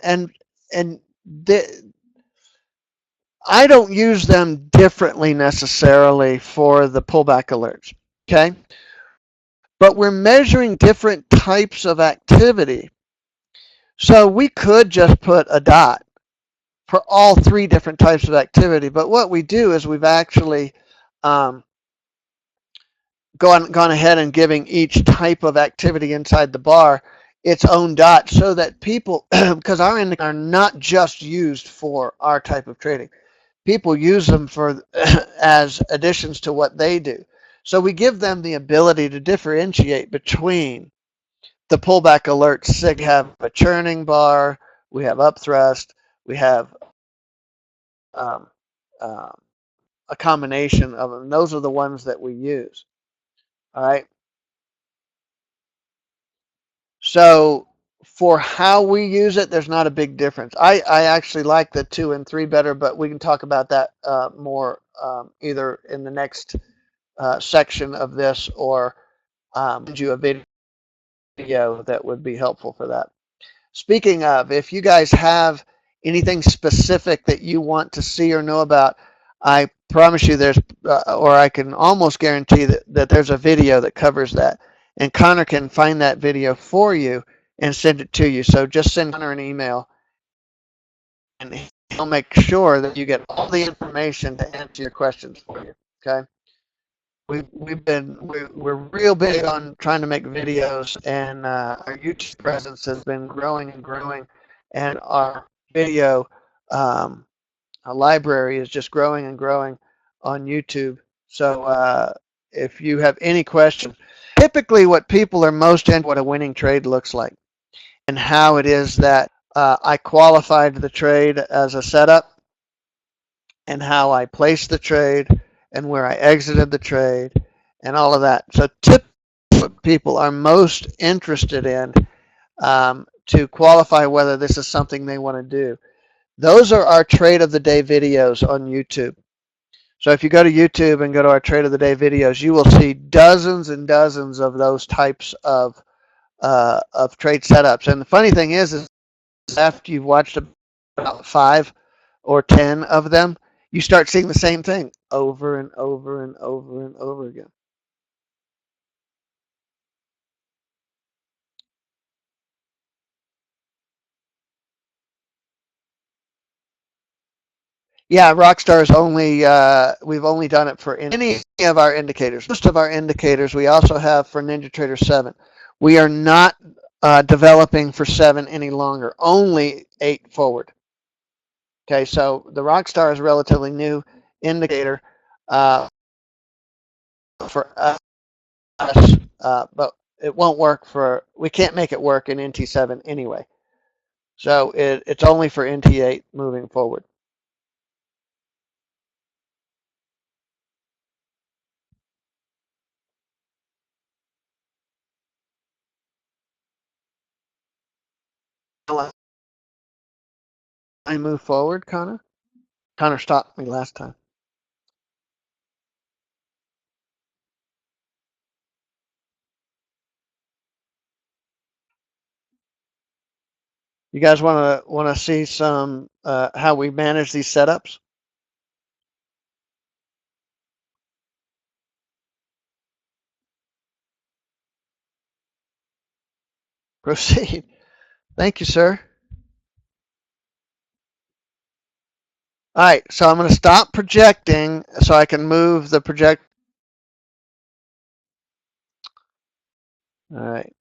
the, I don't use them differently necessarily for the pullback alerts. Okay, but we're measuring different types of activity, so we could just put a dot for all three different types of activity. But what we do is we've actually um, gone ahead and giving each type of activity inside the bar its own dot so that people, because our indicators are not just used for our type of trading, people use them for as additions to what they do. So we give them the ability to differentiate between the pullback alerts. We have a churning bar, we have upthrust, we have um, um, a combination of them. Those are the ones that we use. All right. So for how we use it, there's not a big difference. I actually like the 2 and 3 better, but we can talk about that more either in the next section of this or send you a video that would be helpful for that. Speaking of, if you guys have anything specific that you want to see or know about, I promise you there's, or I can almost guarantee that there's a video that covers that. And Connor can find that video for you and send it to you. So just send Connor an email and he'll make sure that you get all the information to answer your questions for you. Okay. We're real big on trying to make videos, and our YouTube presence has been growing and growing, and our video our library is just growing and growing on YouTube. So if you have any questions, typically what people are most into what a winning trade looks like, and how it is that I qualified the trade as a setup, and how I placed the trade, and where I exited the trade, and all of that. So typically what people are most interested in to qualify whether this is something they want to do. Those are our trade of the day videos on YouTube. So if you go to YouTube and go to our trade of the day videos, you will see dozens and dozens of those types of trade setups. And the funny thing is after you've watched about 5 or 10 of them, you start seeing the same thing over and over and over and over again. Yeah, Rockstar is only we've only done it for any of our indicators. Most of our indicators we also have for NinjaTrader 7. We are not developing for 7 any longer. Only 8 forward. Okay, so the Rockstar is a relatively new indicator for us, but it won't work for. We can't make it work in NT7 anyway. So it's only for NT8 moving forward. I move forward, Connor. Connor stopped me last time. You guys want to see some how we manage these setups? Proceed. Thank you, sir. All right, so I'm going to stop projecting so I can move the project. All right.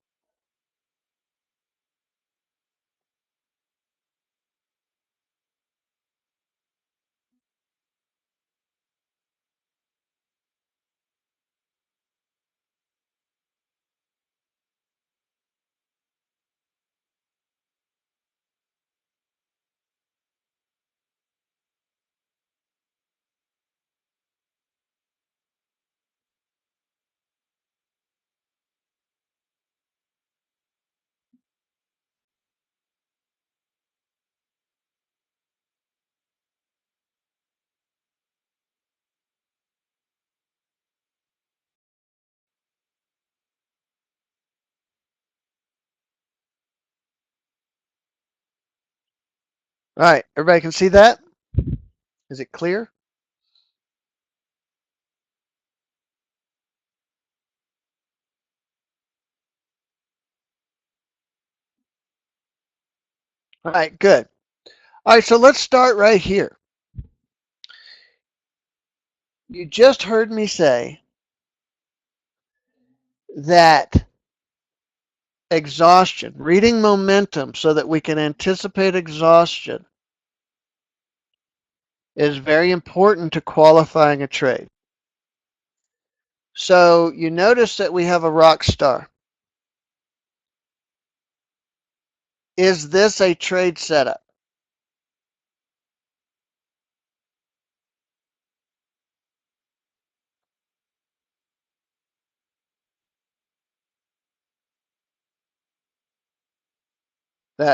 All right, everybody can see that? Is it clear? All right, good. All right, so let's start right here. You just heard me say that exhaustion, reading momentum so that we can anticipate exhaustion, is very important to qualifying a trade. So you notice that we have a ROCKSTAR. Is this a trade setup?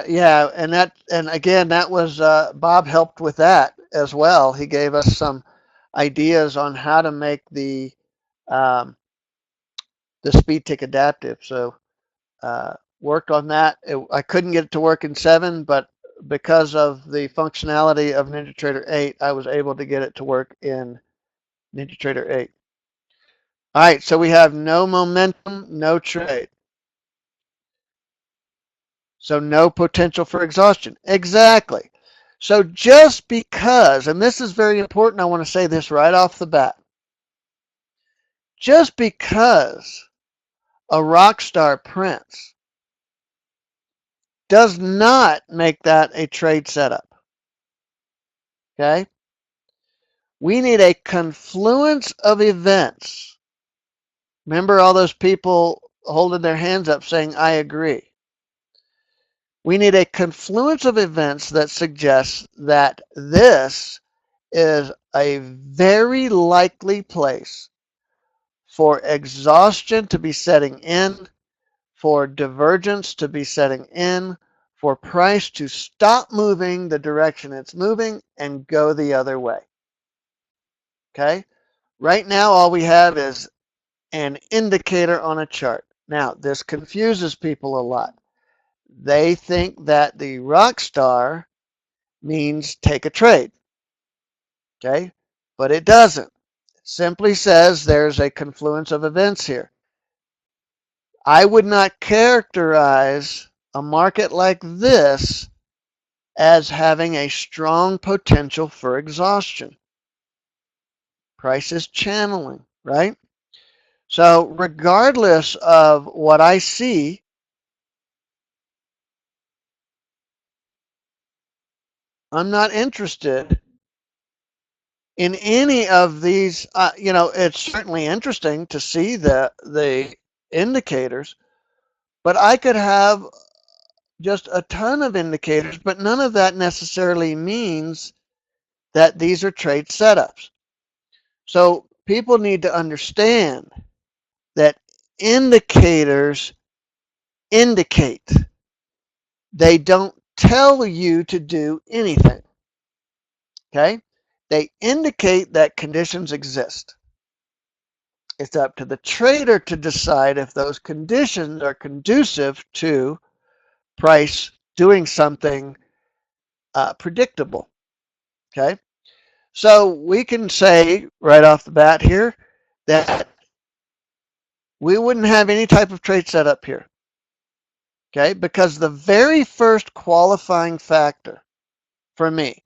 Yeah, and again, that was Bob helped with that as well. He gave us some ideas on how to make um, the speed tick adaptive. So worked on that. I couldn't get it to work in 7, but because of the functionality of NinjaTrader 8, I was able to get it to work in NinjaTrader 8. All right, so we have no momentum, no trade. So no potential for exhaustion. Exactly. So just because, and this is very important, I want to say this right off the bat. Just because a ROCKSTAR prints does not make that a trade setup. Okay? We need a confluence of events. Remember all those people holding their hands up saying, I agree. We need a confluence of events that suggests that this is a very likely place for exhaustion to be setting in, for divergence to be setting in, for price to stop moving the direction it's moving and go the other way. Okay? Right now, all we have is an indicator on a chart. Now, this confuses people a lot. They think that the ROCKSTAR means take a trade. Okay? But it doesn't. It simply says there's a confluence of events here. I would not characterize a market like this as having a strong potential for exhaustion. Price is channeling, right? So regardless of what I see, I'm not interested in any of these. It's certainly interesting to see the indicators, but I could have just a ton of indicators, but none of that necessarily means that these are trade setups. So people need to understand that indicators indicate. They don't tell you to do anything. Okay? They indicate that conditions exist. It's up to the trader to decide if those conditions are conducive to price doing something predictable. Okay? So we can say right off the bat here that we wouldn't have any type of trade setup here. Okay? Because the very first qualifying factor for me,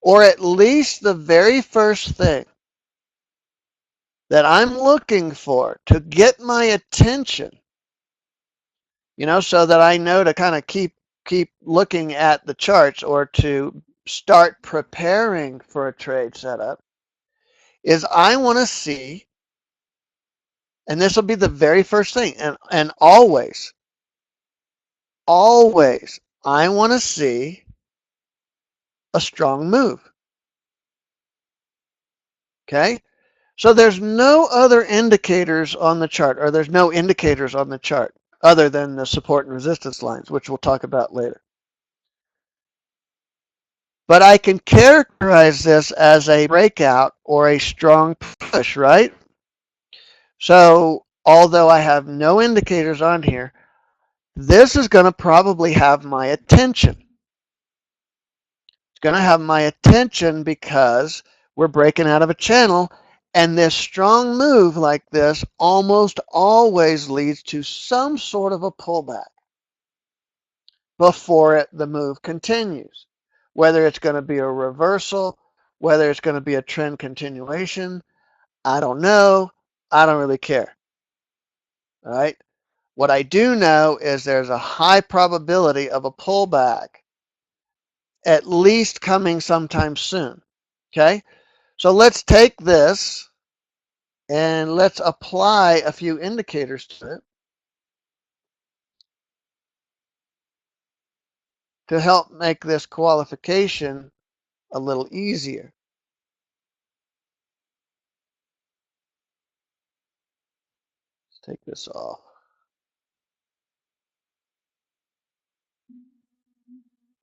or at least the very first thing that I'm looking for to get my attention, so that I know to kind of keep looking at the charts or to start preparing for a trade setup, is I want to see, and this will be the very first thing, and always I want to see a strong move. Okay? So there's no other indicators on the chart, or there's no indicators on the chart other than the support and resistance lines, which we'll talk about later. But I can characterize this as a breakout or a strong push, right? So although I have no indicators on here, this is going to probably have my attention. It's going to have my attention because we're breaking out of a channel, and this strong move like this almost always leads to some sort of a pullback before the move continues. Whether it's going to be a reversal, whether it's going to be a trend continuation, I don't know. I don't really care. All right. What I do know is there's a high probability of a pullback, at least coming sometime soon. Okay. So let's take this and let's apply a few indicators to it to help make this qualification a little easier. Let's take this off.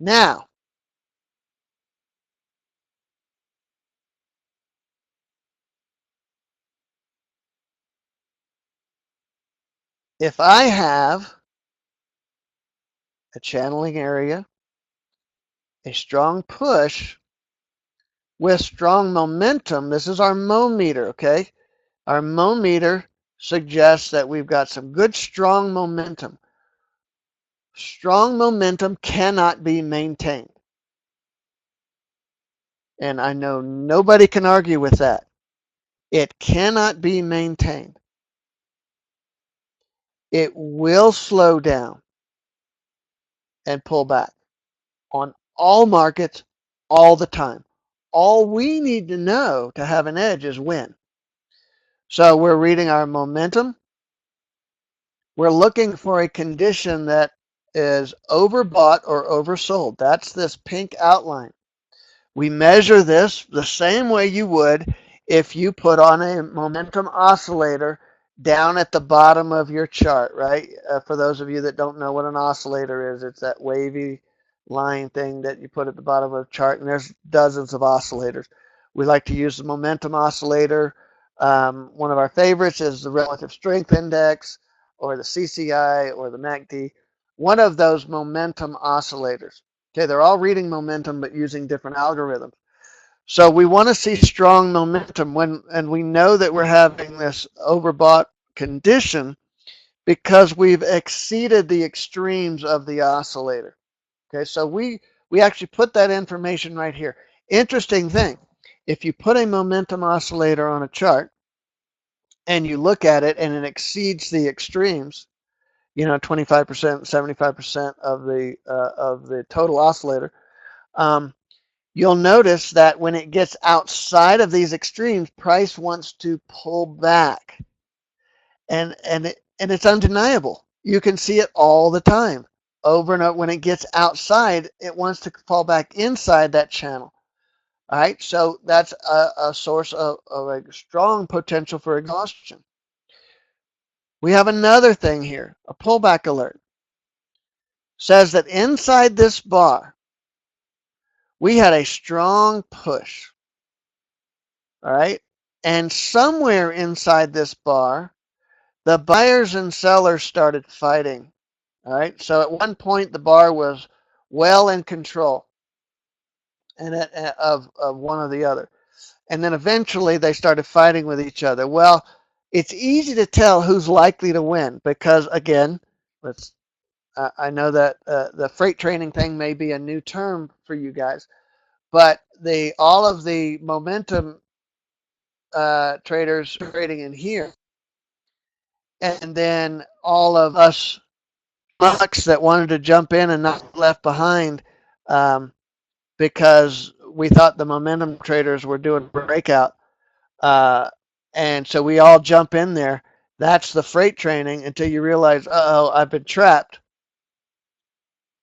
Now, if I have a channeling area, a strong push with strong momentum, this is our Mo meter, okay? Our Mo meter suggests that we've got some good strong momentum. Strong momentum cannot be maintained. And I know nobody can argue with that. It cannot be maintained. It will slow down and pull back on all markets all the time. All we need to know to have an edge is when. So we're reading our momentum. We're looking for a condition that is overbought or oversold. That's this pink outline. We measure this the same way you would if you put on a momentum oscillator down at the bottom of your chart, right? For those of you that don't know what an oscillator is, it's that wavy line thing that you put at the bottom of a chart, and there's dozens of oscillators. We like to use the momentum oscillator. One of our favorites is the relative strength index, or the CCI, or the MACD. One of those momentum oscillators. Okay, they're all reading momentum but using different algorithms. So we want to see strong momentum and we know that we're having this overbought condition because we've exceeded the extremes of the oscillator. Okay, so we actually put that information right here. Interesting thing, if you put a momentum oscillator on a chart and you look at it and it exceeds the extremes, 25%, 75% of the total oscillator, you'll notice that when it gets outside of these extremes, price wants to pull back, and it's undeniable. You can see it all the time, over and over. When it gets outside, it wants to fall back inside that channel. All right, so that's a source of a strong potential for exhaustion. We have another thing here, a pullback alert. Says that inside this bar, we had a strong push. All right. And somewhere inside this bar, the buyers and sellers started fighting. All right. So at one point, the bar was well in control of one or the other. And then eventually they started fighting with each other. Well, it's easy to tell who's likely to win because, again, I know that the freight training thing may be a new term for you guys, but all of the momentum traders trading in here, and then all of us schmucks that wanted to jump in and not left behind because we thought the momentum traders were doing breakout, and so we all jump in there. That's the freight training until you realize, uh-oh, I've been trapped,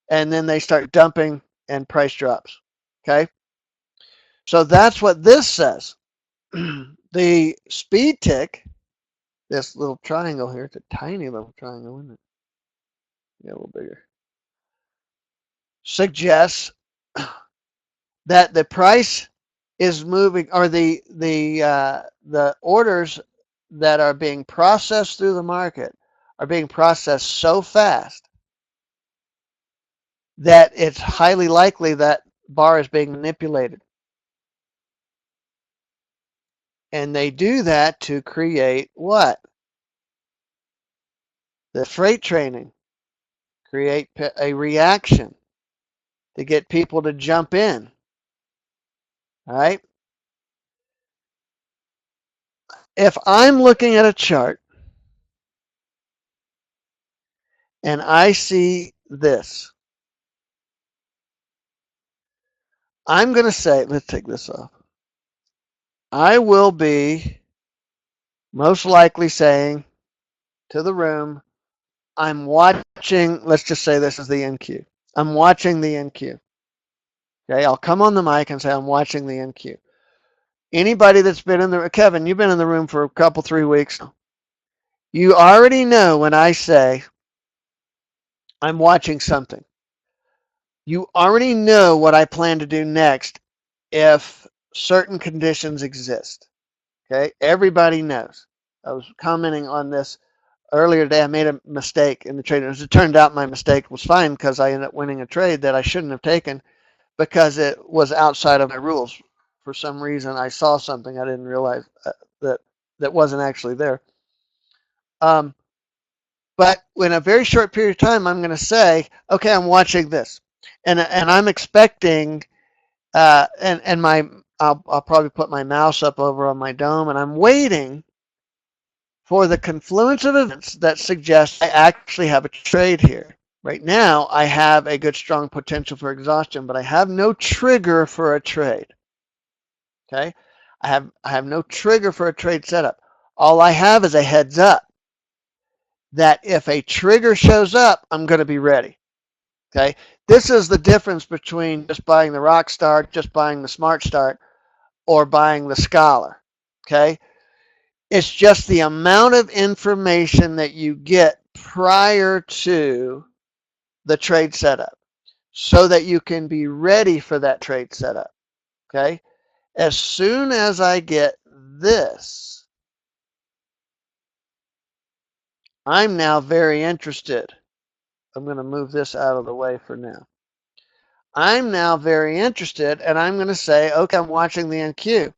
and then they start dumping and price drops. Okay, so that's what this says. The speed tick, this little triangle here, it's a tiny little triangle, isn't it? Yeah, a little bigger. Suggests that the price is moving, or the orders that are being processed through the market are being processed so fast that it's highly likely that bar is being manipulated. And they do that to create what? The freight training. Create a reaction to get people to jump in. All right? If I'm looking at a chart and I see this, I'm going to say, let's take this off. I will be most likely saying to the room, I'm watching, let's just say this is the NQ. I'm watching the NQ. Okay, I'll come on the mic and say I'm watching the NQ. Anybody that's been in the, Kevin, you've been in the room for a couple, 3 weeks. You already know when I say I'm watching something. You already know what I plan to do next if certain conditions exist. Okay, everybody knows. I was commenting on this earlier today. I made a mistake in the trade. As it turned out, my mistake was fine because I ended up winning a trade that I shouldn't have taken because it was outside of my rules. For some reason, I saw something I didn't realize that wasn't actually there. But in a very short period of time, I'm going to say, okay, I'm watching this, and I'm expecting, and I'll probably put my mouse up over on my dome, and I'm waiting for the confluence of events that suggest I actually have a trade here. Right now, I have a good strong potential for exhaustion, but I have no trigger for a trade. Okay, I have no trigger for a trade setup. All I have is a heads up that if a trigger shows up, I'm going to be ready. Okay, this is the difference between just buying the ROCKSTAR, just buying the Smart Start, or buying the Scholar. Okay, it's just the amount of information that you get prior to the trade setup so that you can be ready for that trade setup. Okay, as soon as I get this, I'm now very interested. I'm going to move this out of the way for now. I'm now very interested, and I'm going to say, okay, I'm watching the NQ.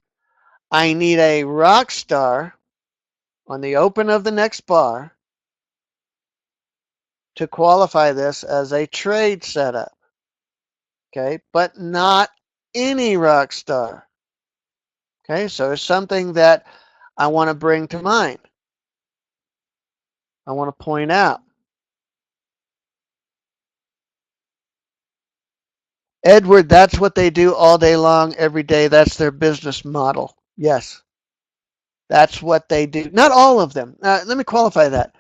I need a ROCKSTAR on the open of the next bar to qualify this as a trade setup. Okay, but not any ROCKSTAR. Okay, so it's something that I want to bring to mind. I want to point out. Edward, that's what they do all day long, every day. That's their business model. Yes, that's what they do. Not all of them. Let me qualify that.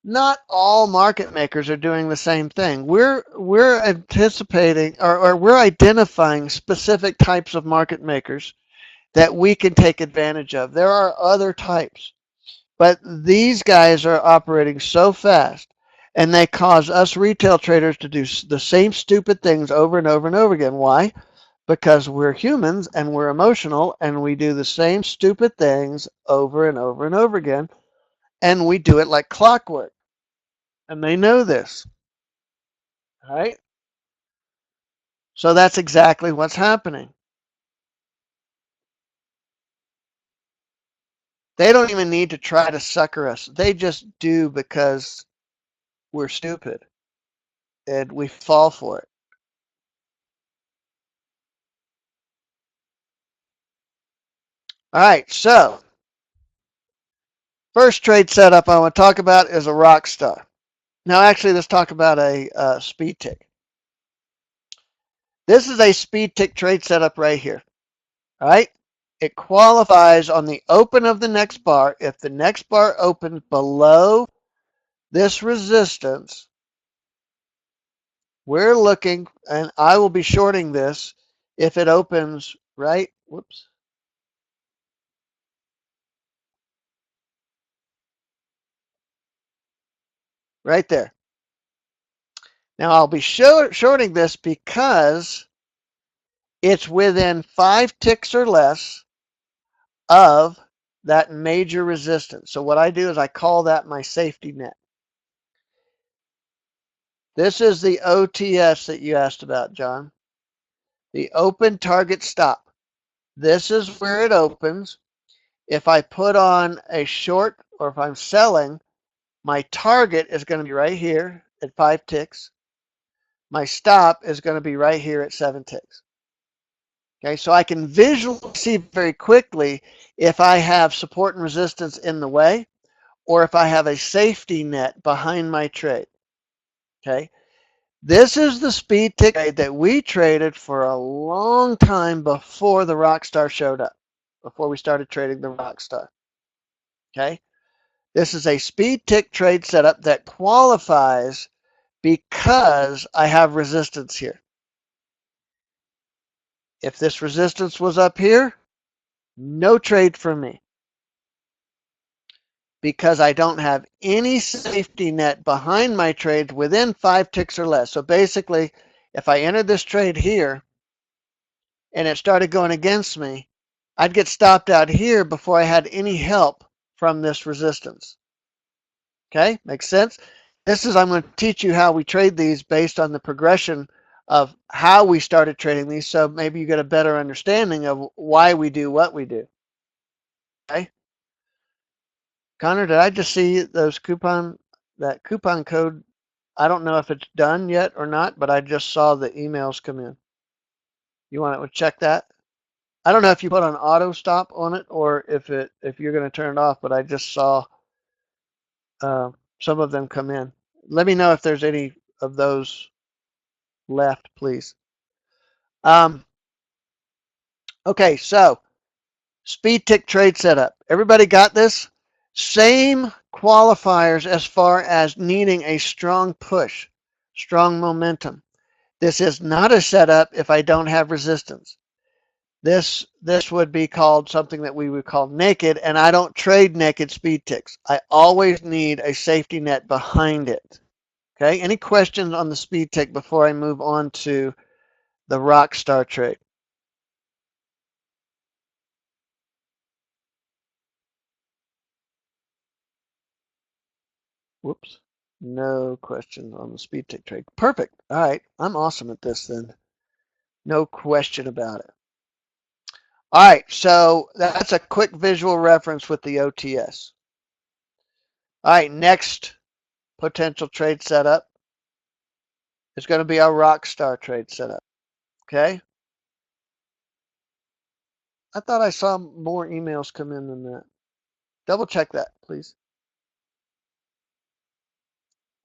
Not all market makers are doing the same thing. We're anticipating or we're identifying specific types of market makers that we can take advantage of. There are other types, but these guys are operating so fast and they cause us retail traders to do the same stupid things over and over and over again. Why? Because we're humans and we're emotional and we do the same stupid things over and over and over again, and we do it like clockwork. And they know this. All right? So that's exactly what's happening. They don't even need to try to sucker us. They just do because we're stupid and we fall for it. All right, so first trade setup I want to talk about is a ROCKSTAR. Now, actually, let's talk about a speed tick. This is a speed tick trade setup right here. All right? It qualifies on the open of the next bar. If the next bar opens below this resistance, we're looking, and I will be shorting this if it opens right. Whoops. Right there. Now I'll be shorting this because it's within 5 ticks or less of that major resistance. So what I do is I call that my safety net. This is the OTS that you asked about, John. The open target stop. This is where it opens. If I put on a short or if I'm selling, my target is going to be right here at 5 ticks. My stop is going to be right here at 7 ticks. Okay, so I can visually see very quickly if I have support and resistance in the way or if I have a safety net behind my trade. Okay, this is the speed tick trade that we traded for a long time before the ROCKSTAR showed up, before we started trading the ROCKSTAR. Okay, this is a speed tick trade setup that qualifies because I have resistance here. If this resistance was up here, no trade for me because I don't have any safety net behind my trades within 5 ticks or less. So basically, if I entered this trade here and it started going against me, I'd get stopped out here before I had any help from this resistance. Okay, makes sense? I'm going to teach you how we trade these based on the progression of how we started trading these, so maybe you get a better understanding of why we do what we do. Okay? Connor, did I just see that coupon code? I don't know if it's done yet or not, but I just saw the emails come in. You want to check that? I don't know if you put on auto stop on it or if you're going to turn it off, but I just saw some of them come in. Let me know if there's any of those left, please. Okay, so speed tick trade setup. Everybody got this? Same qualifiers as far as needing a strong push, strong momentum. This is not a setup if I don't have resistance. This would be called something that we would call naked, and I don't trade naked speed ticks. I always need a safety net behind it. Okay, any questions on the speed tick before I move on to the ROCKSTAR trade? Whoops. No questions on the speed tick trade. Perfect. All right. I'm awesome at this then. No question about it. All right. So that's a quick visual reference with the OTS. All right. Next potential trade setup is going to be our ROCKSTAR trade setup. Okay. I thought I saw more emails come in than that. Double check that, please.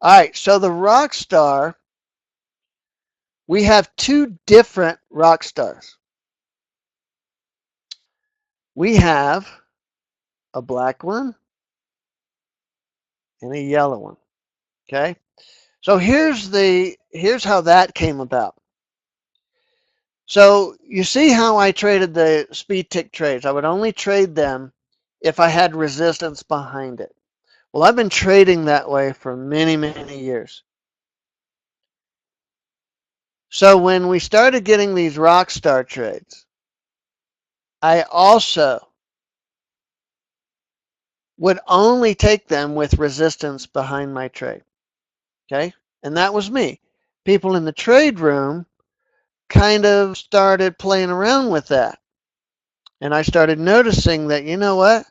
All right. So the ROCKSTAR, we have two different ROCKSTARs. We have a black one and a yellow one. Okay. So here's how that came about. So you see how I traded the speed tick trades. I would only trade them if I had resistance behind it. Well, I've been trading that way for many, many years. So when we started getting these ROCKSTAR trades, I also would only take them with resistance behind my trade. Okay? And that was me. People in the trade room kind of started playing around with that. And I started noticing that, you know what?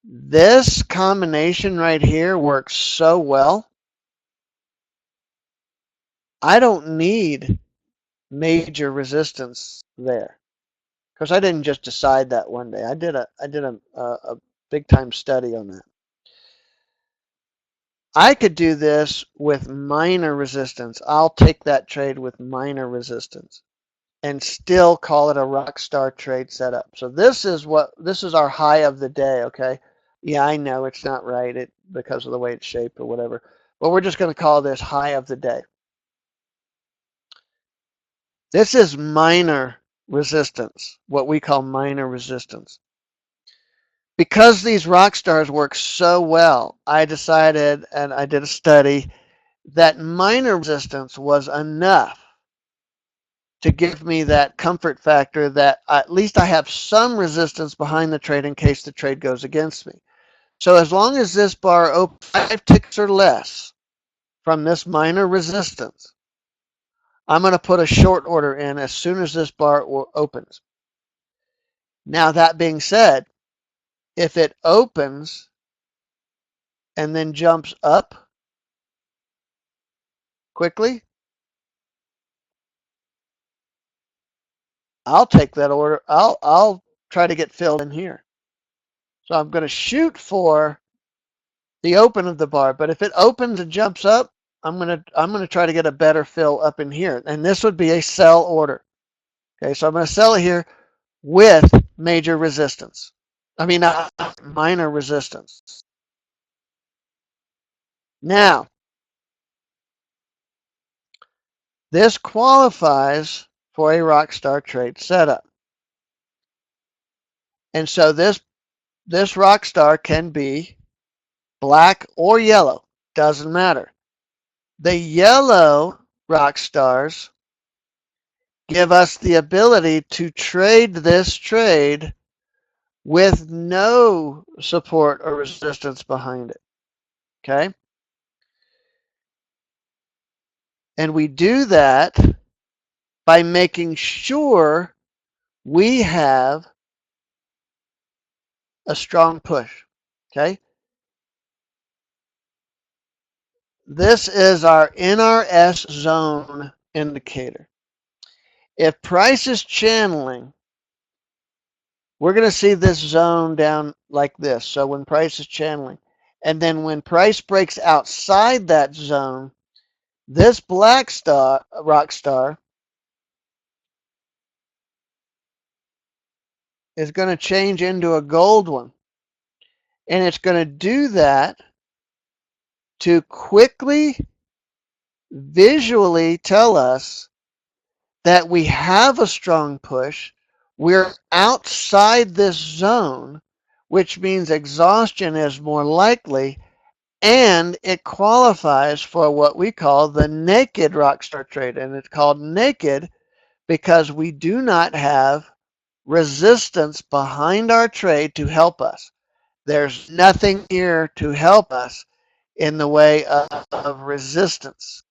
This combination right here works so well. I don't need major resistance there. Because I didn't just decide that one day. I did a big time study on that. I could do this with minor resistance. I'll take that trade with minor resistance and still call it a ROCKSTAR trade setup. So this is our high of the day, okay? Yeah, I know it's not right because of the way it's shaped or whatever. But we're just going to call this high of the day. This is minor resistance, what we call minor resistance. Because these ROCKSTARs work so well, I decided, and I did a study, that minor resistance was enough to give me that comfort factor that at least I have some resistance behind the trade in case the trade goes against me. So as long as this bar opens 5 ticks or less from this minor resistance, I'm going to put a short order in as soon as this bar opens. Now, that being said, if it opens and then jumps up quickly, I'll take that order. I'll try to get filled in here. So I'm going to shoot for the open of the bar, but if it opens and jumps up, I'm going to try to get a better fill up in here. And this would be a sell order. Okay, so I'm going to sell it here with major resistance. I mean, minor resistance. Now, this qualifies for a ROCKSTAR trade setup. And so this ROCKSTAR can be black or yellow, doesn't matter. The yellow ROCKSTARs give us the ability to trade this trade with no support or resistance behind it. Okay? And we do that by making sure we have a strong push. Okay? This is our NRS zone indicator. If price is channeling, we're going to see this zone down like this. So when price is channeling, and then when price breaks outside that zone, this black star, ROCKSTAR, is going to change into a gold one. And it's going to do that to quickly, visually tell us that we have a strong push. We're outside this zone, which means exhaustion is more likely, and it qualifies for what we call the naked ROCKSTAR trade. And it's called naked because we do not have resistance behind our trade to help us. There's nothing here to help us in the way of resistance.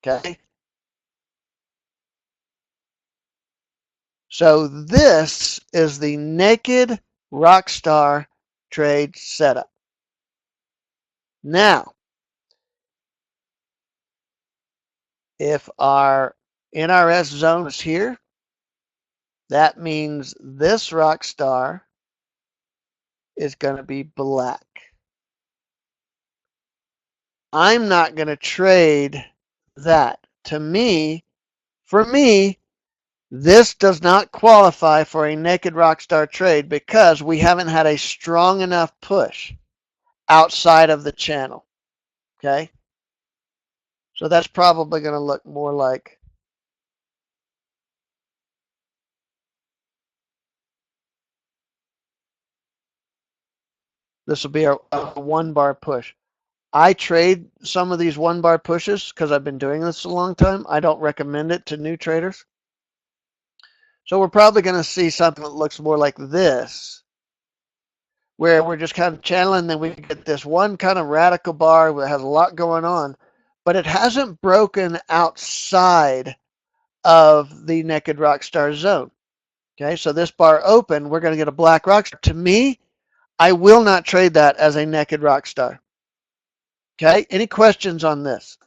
Okay? So this is the naked ROCKSTAR trade setup. Now, if our NRS zone is here, that means this ROCKSTAR is going to be black. I'm not going to trade that. For me, this does not qualify for a naked ROCKSTAR trade because we haven't had a strong enough push outside of the channel. Okay? So that's probably going to look more like this will be a one bar push. I trade some of these one bar pushes because I've been doing this a long time. I don't recommend it to new traders. So we're probably going to see something that looks more like this, where we're just kind of channeling, then we get this one kind of radical bar that has a lot going on, but it hasn't broken outside of the naked ROCKSTAR zone. Okay, so this bar open, we're going to get a black ROCKSTAR. To me, I will not trade that as a naked ROCKSTAR. Okay, any questions on this?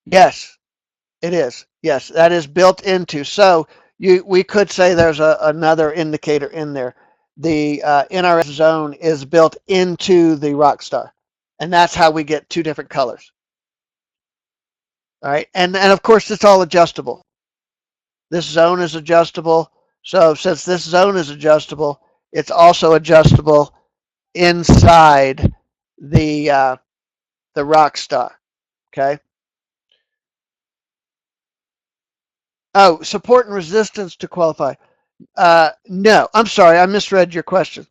Yes, it is. Yes, that is built into. So we could say there's another indicator in there. The NRS zone is built into the ROCKSTAR, and that's how we get two different colors. All right, and of course it's all adjustable. This zone is adjustable. So since this zone is adjustable, it's also adjustable inside the ROCKSTAR. Okay. Oh, support and resistance to qualify. No, I'm sorry, I misread your question.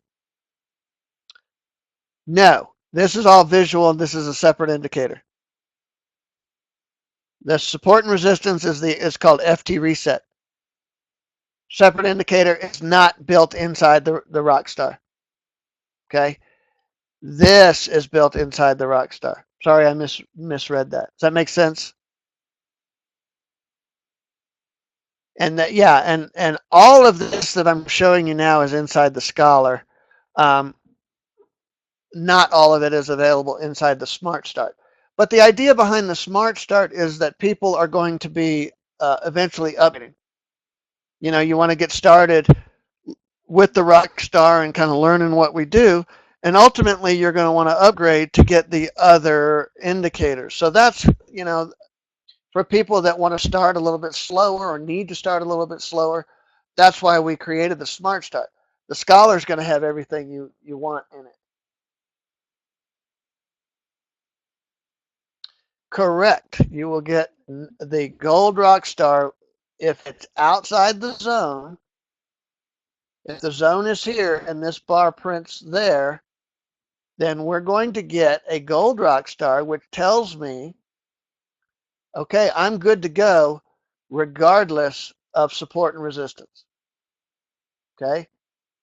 No, this is all visual and this is a separate indicator. The support and resistance is called FT reset. Separate indicator is not built inside the ROCKSTAR. Okay. This is built inside the ROCKSTAR. Sorry, I misread that. Does that make sense? And that, yeah, and all of this that I'm showing you now is inside the Scholar. Um, not all of it is available inside the Smart Start. But the idea behind the Smart Start is that people are going to be eventually upgrading. You know, you want to get started with the ROCKSTAR and kind of learning what we do. And ultimately, you're going to want to upgrade to get the other indicators. So that's, you know, for people that want to start a little bit slower or need to start a little bit slower, that's why we created the Smart Start. The Scholar is going to have everything you want in it. Correct. You will get the Gold ROCKSTAR if it's outside the zone. If the zone is here and this bar prints there, then we're going to get a Gold ROCKSTAR, which tells me, okay, I'm good to go regardless of support and resistance. Okay?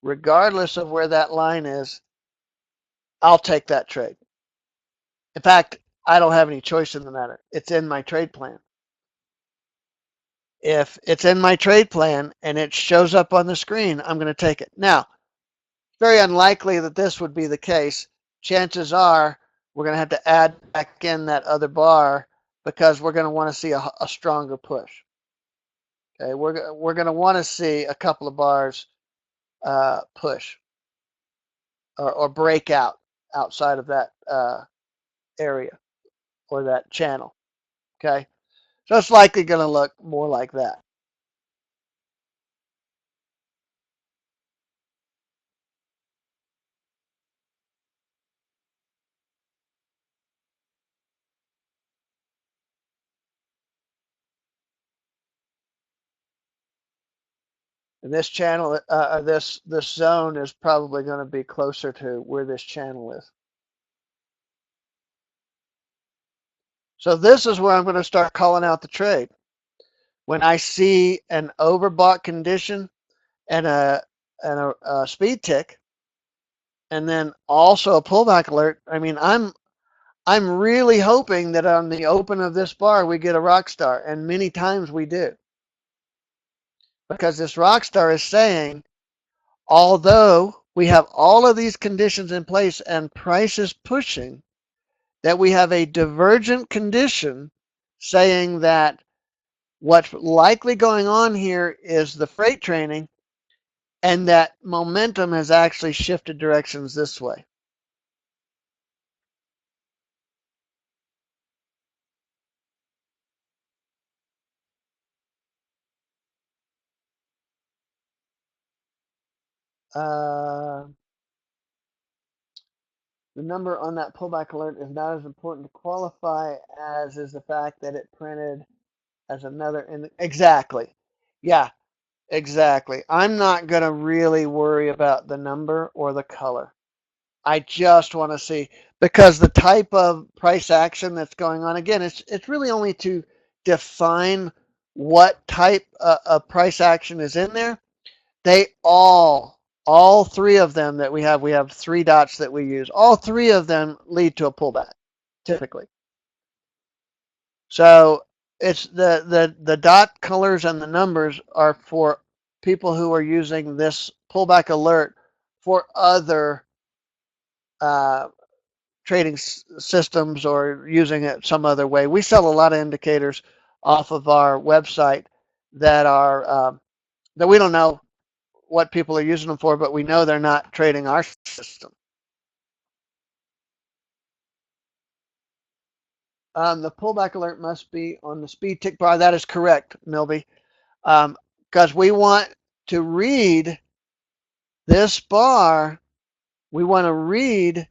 Regardless of where that line is, I'll take that trade. In fact, I don't have any choice in the matter. It's in my trade plan. If it's in my trade plan and it shows up on the screen, I'm going to take it. Now, very unlikely that this would be the case. Chances are we're going to have to add back in that other bar because we're going to want to see a stronger push. Okay, we're going to want to see a couple of bars push or break out outside of that area or that channel. Okay, so it's likely going to look more like that. And this channel, this zone is probably going to be closer to where this channel is. So this is where I'm going to start calling out the trade. When I see an overbought condition and a speed tick, and then also a pullback alert. I mean, I'm really hoping that on the open of this bar we get a ROCKSTAR, and many times we do, because this ROCKSTAR is saying, although we have all of these conditions in place and price is pushing, that we have a divergent condition saying that what's likely going on here is the freight training, and that momentum has actually shifted directions this way. Uh, the number on that pullback alert is not as important to qualify as is the fact that it printed as another. Exactly. Yeah, exactly. I'm not going to really worry about the number or the color. I just want to see, because the type of price action that's going on, again, it's really only to define what type of price action is in there. They all three of them that we have three dots that we use. All three of them lead to a pullback, typically. So it's the dot colors and the numbers are for people who are using this pullback alert for other uh, trading systems or using it some other way. We sell a lot of indicators off of our website that are that we don't know what people are using them for, but we know they're not trading our system. The pullback alert must be on the speed tick bar. That is correct, Milby, because we want to read this bar. We want to read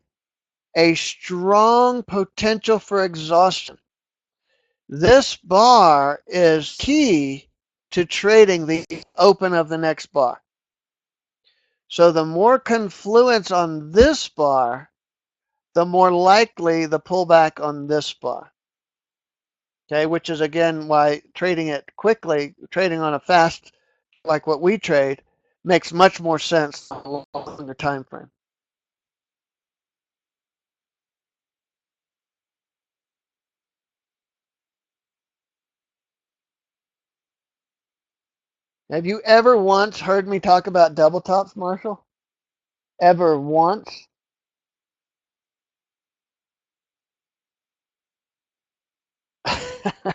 a strong potential for exhaustion. This bar is key to trading the open of the next bar. So the more confluence on this bar, the more likely the pullback on this bar. Okay, which is again why trading it quickly, trading on a fast like what we trade, makes much more sense on a longer time frame. Have you ever once heard me talk about double tops, Marshall? Ever once?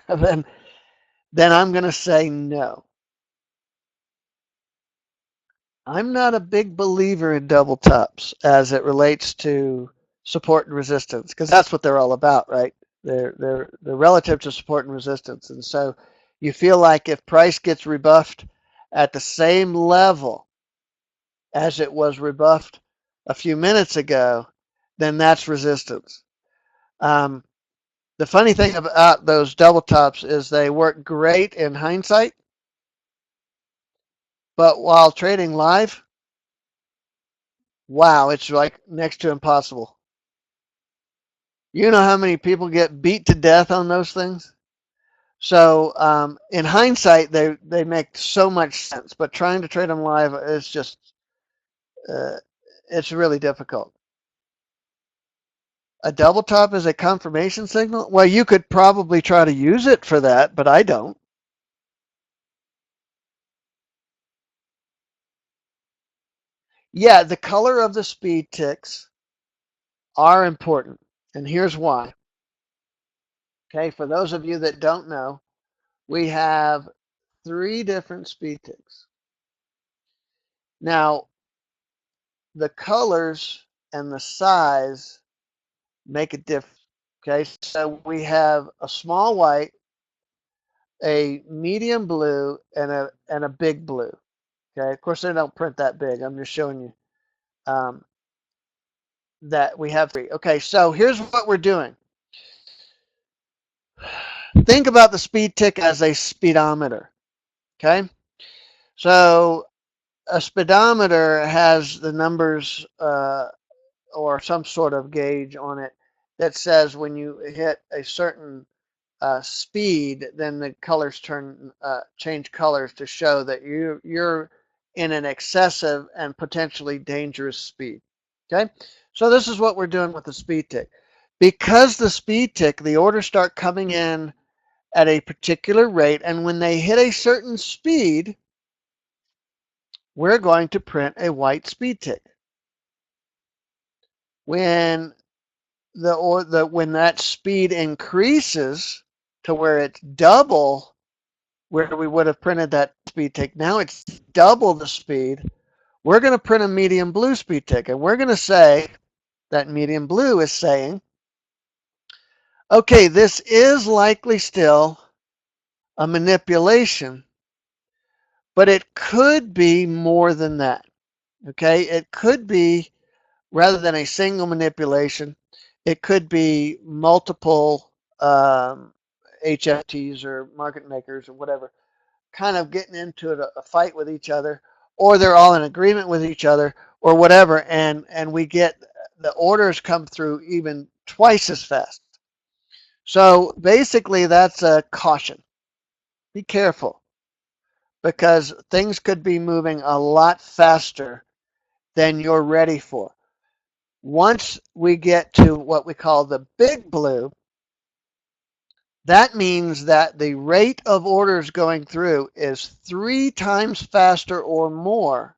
then then I'm going to say no. I'm not a big believer in double tops as it relates to support and resistance because that's what they're all about, right? They're relative to support and resistance, and so you feel like if price gets rebuffed at the same level as it was rebuffed a few minutes ago, then that's resistance. Um, the funny thing about those double tops is they work great in hindsight, but while trading live, wow, it's like next to impossible. You know how many people get beat to death on those things? So in hindsight, they make so much sense, but trying to trade them live is just uh, it's really difficult. A double top is a confirmation signal. Well, you could probably try to use it for that, but I don't. Yeah, the color of the speed ticks are important, and here's why. Okay, for those of you that don't know, we have three different speed ticks. Now, the colors and the size make a difference. Okay, so we have a small white, a medium blue, and a big blue. Okay, of course they don't print that big. I'm just showing you that we have three. Okay, so here's what we're doing. Think about the speed tick as a speedometer. Okay, so a speedometer has the numbers or some sort of gauge on it that says when you hit a certain speed, then the colors change colors to show that you're in an excessive and potentially dangerous speed. Okay, so this is what we're doing with the speed tick. Because the speed tick, the orders start coming in at a particular rate, and when they hit a certain speed, we're going to print a white speed tick. When when that speed increases to where it's double where we would have printed that speed tick, now it's double the speed. We're going to print a medium blue speed tick, and we're going to say that medium blue is saying, okay, this is likely still a manipulation, but it could be more than that. Okay, it could be, rather than a single manipulation, it could be multiple HFTs or market makers or whatever kind of getting into a fight with each other, or they're all in agreement with each other, or whatever, and we get the orders come through even twice as fast. So basically, that's a caution. Be careful because things could be moving a lot faster than you're ready for. Once we get to what we call the big blue, that means that the rate of orders going through is 3 times faster or more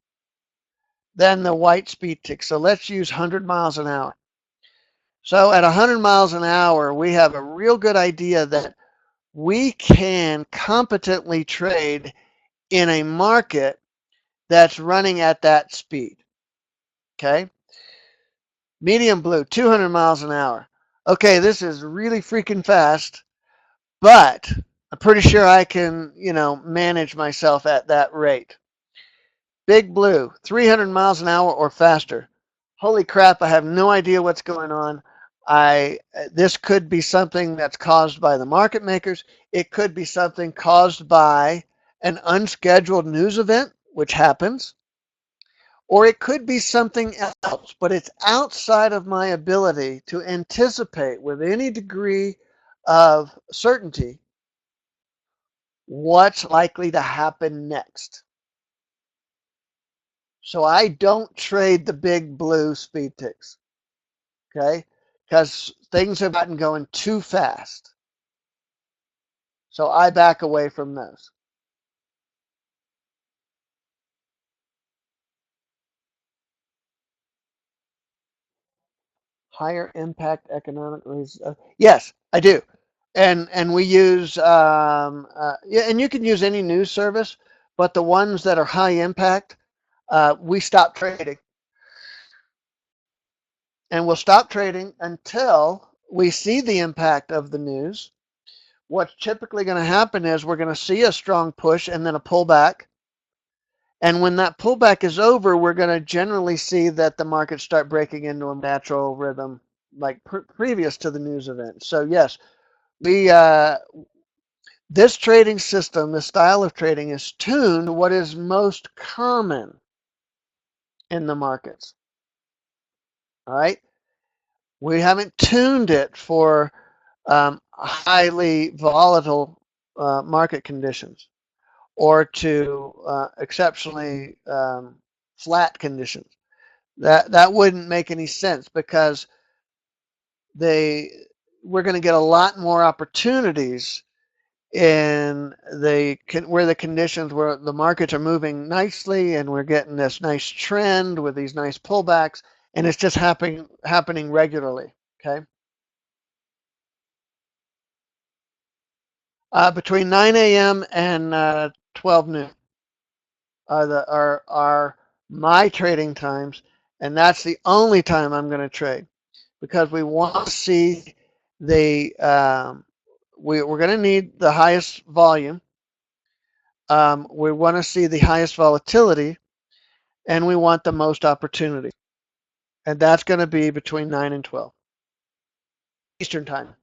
than the white speed tick. So let's use 100 miles an hour. So at 100 miles an hour, we have a real good idea that we can competently trade in a market that's running at that speed. Okay? Medium blue, 200 miles an hour. Okay, this is really freaking fast, but I'm pretty sure I can, manage myself at that rate. Big blue, 300 miles an hour or faster. Holy crap, I have no idea what's going on. This could be something that's caused by the market makers. It could be something caused by an unscheduled news event, which happens, or it could be something else, but it's outside of my ability to anticipate with any degree of certainty what's likely to happen next. So I don't trade the big blue speed ticks, okay? Because things have gotten going too fast. So I back away from those. higher impact economic reasons. Yes, I do. And we use yeah, and you can use any news service, but the ones that are high impact, we stop trading, and we'll stop trading until we see the impact of the news. What's typically going to happen is we're going to see a strong push and then a pullback. And when that pullback is over, we're going to generally see that the markets start breaking into a natural rhythm like previous to the news event. So yes, we this trading system, this style of trading is tuned to what is most common in the markets. All right. We haven't tuned it for highly volatile market conditions or to exceptionally flat conditions. That wouldn't make any sense because we're going to get a lot more opportunities in where the conditions where the markets are moving nicely and we're getting this nice trend with these nice pullbacks, and it's just happening regularly. Okay. Between 9 a.m. and 12 noon are my trading times, and that's the only time I'm going to trade because we want to see the we're going to need the highest volume. We want to see the highest volatility, and we want the most opportunity, and that's going to be between 9 and 12 Eastern time.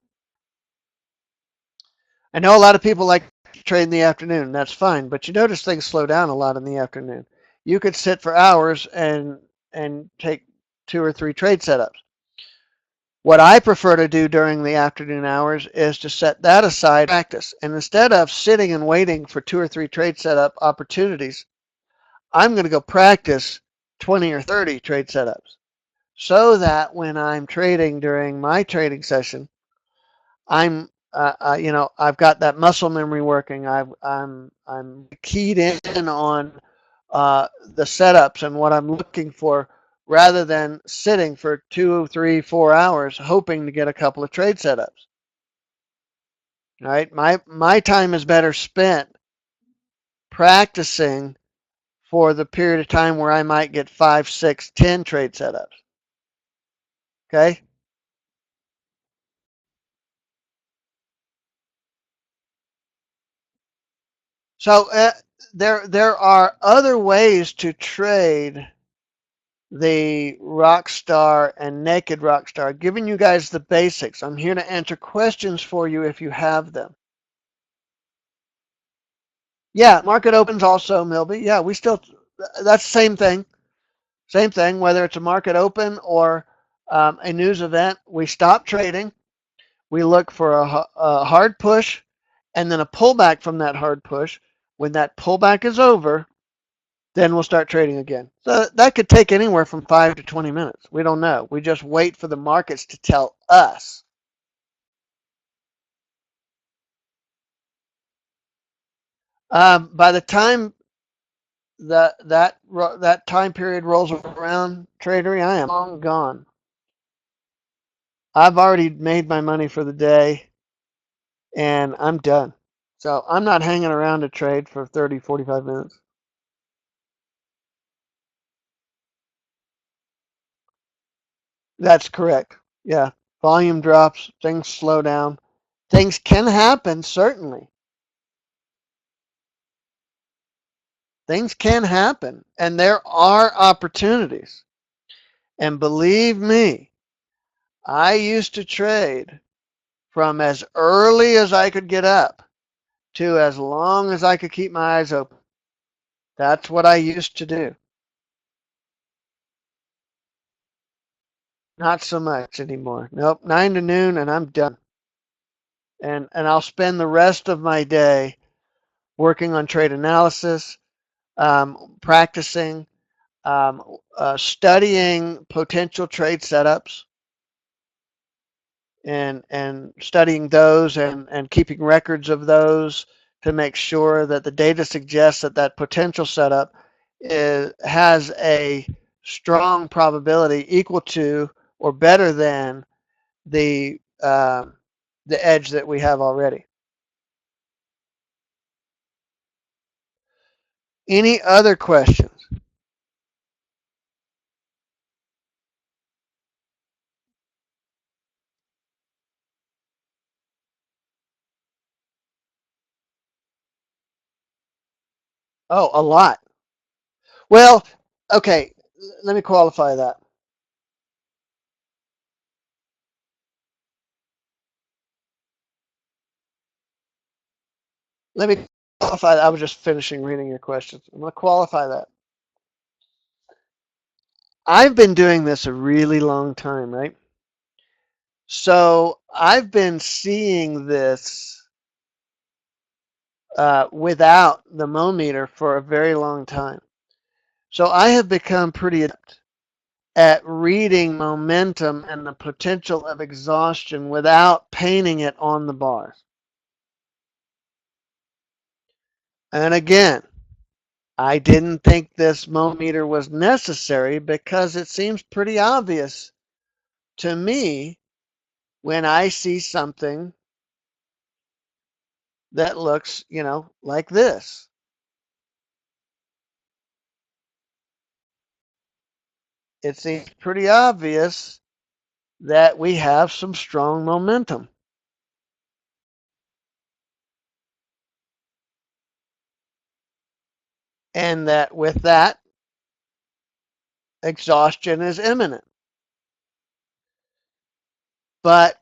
I know a lot of people like to trade in the afternoon. That's fine, but you notice things slow down a lot in the afternoon. You could sit for hours and take 2 or 3 trade setups. What I prefer to do during the afternoon hours is to set that aside, practice, and instead of sitting and waiting for 2 or 3 trade setup opportunities, I'm going to go practice 20 or 30 trade setups so that when I'm trading during my trading session, I'm I've got that muscle memory working. I'm keyed in on the setups and what I'm looking for, rather than sitting for 2, 3, 4 hours hoping to get a couple of trade setups. All right, my time is better spent practicing for the period of time where I might get 5, 6, 10 trade setups. Okay. So there are other ways to trade the ROCKSTAR and Naked ROCKSTAR, giving you guys the basics. I'm here to answer questions for you if you have them. Yeah, market opens also, Milby. Yeah, that's the same thing. Same thing, whether it's a market open or a news event, we stop trading. We look for a hard push and then a pullback from that hard push. When that pullback is over, then we'll start trading again. So that could take anywhere from 5 to 20 minutes. We don't know. We just wait for the markets to tell us. By the time that time period rolls around, tradery, I am long gone. I've already made my money for the day, and I'm done. So I'm not hanging around to trade for 30, 45 minutes. That's correct. Yeah. Volume drops, things slow down. Things can happen, certainly. Things can happen, and there are opportunities. And believe me, I used to trade from as early as I could get up to as long as I could keep my eyes open. That's what I used to do. Not so much anymore. Nope, 9 to noon and I'm done. And I'll spend the rest of my day working on trade analysis, practicing, studying potential trade setups, and studying those and keeping records of those to make sure that the data suggests that potential setup has a strong probability equal to or better than the edge that we have already. Any other questions? Oh, a lot. Well, okay, let me qualify that. Let me qualify that. I was just finishing reading your questions. I'm going to qualify that. I've been doing this a really long time, right? So I've been seeing this without the meter for a very long time. So I have become pretty adept at reading momentum and the potential of exhaustion without painting it on the bars. And again, I didn't think this meter was necessary because it seems pretty obvious to me when I see something that looks, like this. It seems pretty obvious that we have some strong momentum. And that with that, exhaustion is imminent. But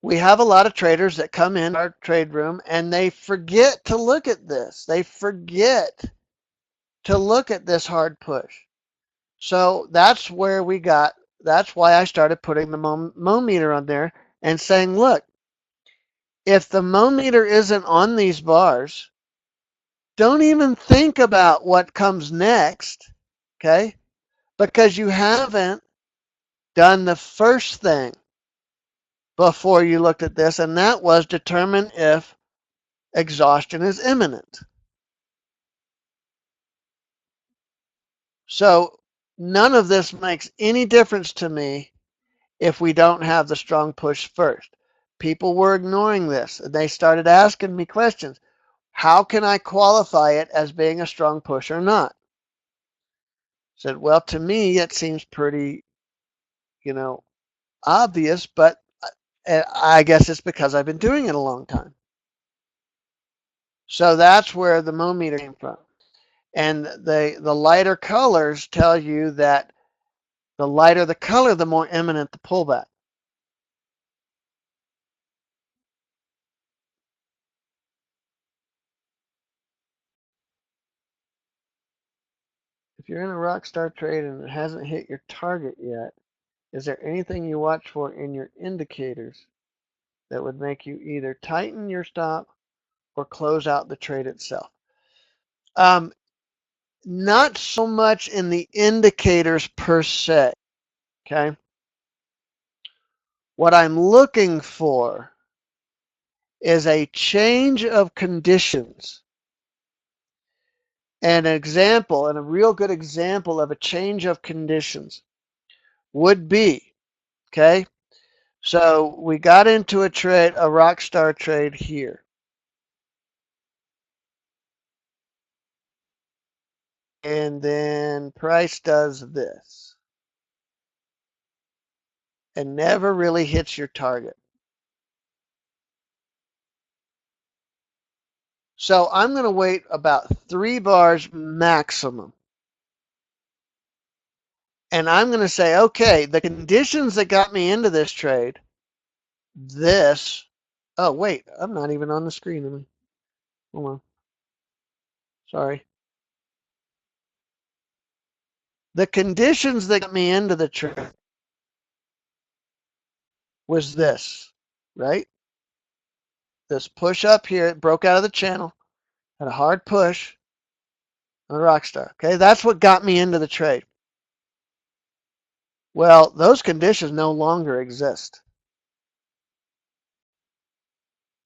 we have a lot of traders that come in our trade room and they forget to look at this. They forget to look at this hard push. So that's where that's why I started putting the meter on there and saying, look, if the meter isn't on these bars, don't even think about what comes next, okay? Because you haven't done the first thing before you looked at this, and that was determine if exhaustion is imminent. So none of this makes any difference to me if we don't have the strong push first. People were ignoring this, and they started asking me questions. How can I qualify it as being a strong push or not? I said, well, to me, it seems pretty, obvious, but I guess it's because I've been doing it a long time. So that's where the meter came from. And the lighter colors tell you that the lighter the color, the more imminent the pullback. If you're in a ROCKSTAR trade and it hasn't hit your target yet, is there anything you watch for in your indicators that would make you either tighten your stop or close out the trade itself? Not so much in the indicators per se, okay? What I'm looking for is a change of conditions. And an example, and a real good example of a change of conditions would be, okay, so we got into a trade, a ROCKSTAR trade here. And then price does this and never really hits your target. So I'm going to wait about 3 bars maximum. And I'm going to say, okay, the conditions that got me into this trade, oh, wait, I'm not even on the screen. Hold on. Sorry. The conditions that got me into the trade was this, right? This push up here, it broke out of the channel, had a hard push on the ROCKSTAR. Okay, that's what got me into the trade. Well, those conditions no longer exist.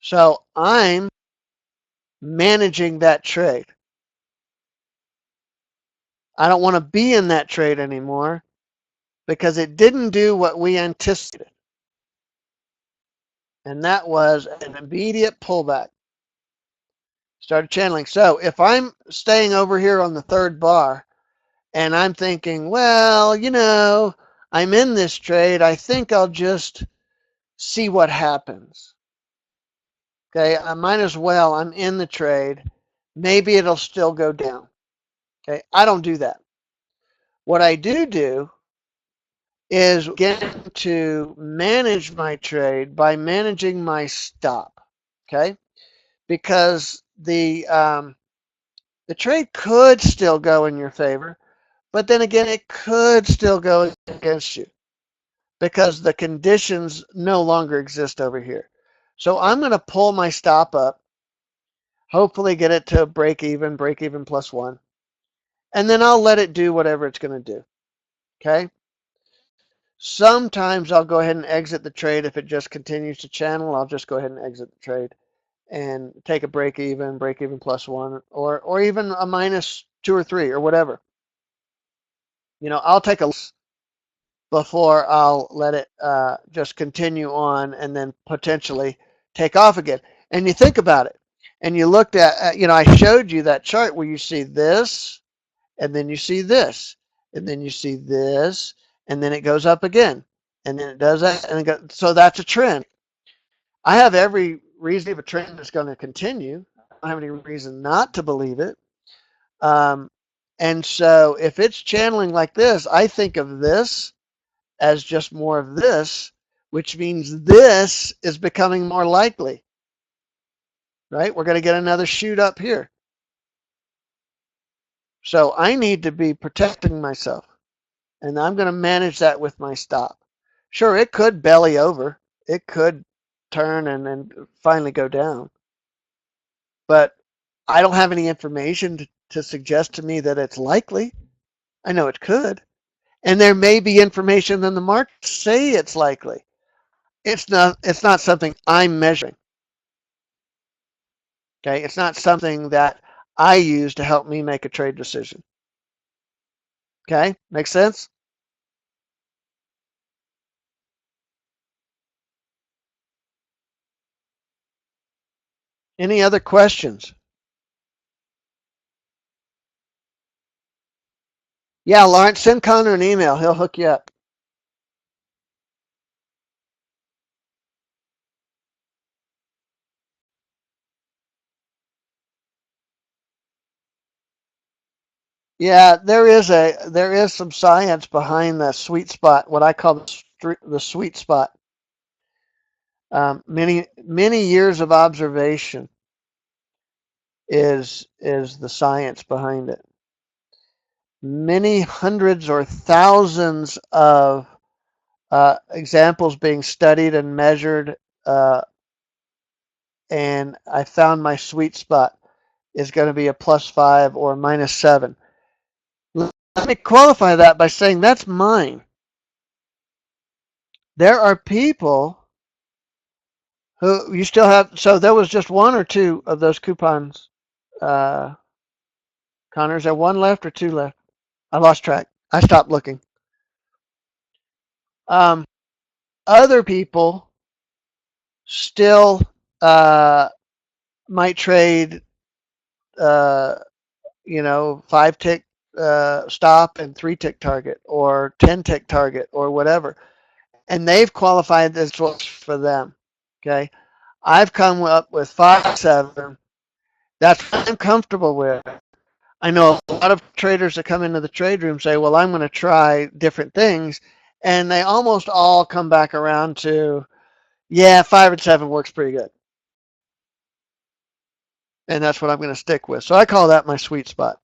So I'm managing that trade. I don't want to be in that trade anymore. because it didn't do what we anticipated, and that was an immediate pullback. Started channeling. So if I'm staying over here on the third bar and I'm thinking, well, I'm in this trade, I think I'll just see what happens. Okay, I might as well. I'm in the trade. Maybe it'll still go down. Okay, I don't do that. What I do is get to manage my trade by managing my stop. Okay, because the trade could still go in your favor, but then again, it could still go against you because the conditions no longer exist over here. So I'm going to pull my stop up, hopefully get it to break even plus one, and then I'll let it do whatever it's going to do. Okay? Sometimes I'll go ahead and exit the trade if it just continues to channel. I'll just go ahead and exit the trade and take a break even plus one, or even a minus two or three or whatever. I'll take a loss before I'll let it just continue on and then potentially take off again. And you think about it, and you looked at, I showed you that chart where you see this, and then you see this, and then you see this, and then it goes up again, and then it does that, and so that's a trend. I have every reason to believe a trend is going to continue. I don't have any reason not to believe it. And so if it's channeling like this, I think of this as just more of this, which means this is becoming more likely, right? We're going to get another shoot up here. So I need to be protecting myself, and I'm going to manage that with my stop. Sure, it could belly over. It could turn and then finally go down. But I don't have any information to suggest to me that it's likely. I know it could. And there may be information in the market say it's likely. It's not something I'm measuring. Okay, it's not something that I use to help me make a trade decision. Okay, makes sense? Any other questions? Yeah, Lawrence, send Connor an email. He'll hook you up. Yeah, there is some science behind the sweet spot, what I call the sweet spot. Many years of observation is the science behind it. Many hundreds or thousands of examples being studied and measured, and I found my sweet spot is going to be a +5 or -7. Let me qualify that by saying that's mine. There are people who you still have. So there was just one or two of those coupons. Connor, is there one left or two left? I lost track. I stopped looking. Um, Other people still might trade, 5 tick stop and 3 tick target or 10 tick target or whatever. And they've qualified this works for them. Okay. I've come up with 5-7. That's what I'm comfortable with. I know a lot of traders that come into the trade room say, well, I'm going to try different things. And they almost all come back around to, yeah, 5 and 7 works pretty good. And that's what I'm going to stick with. So I call that my sweet spot.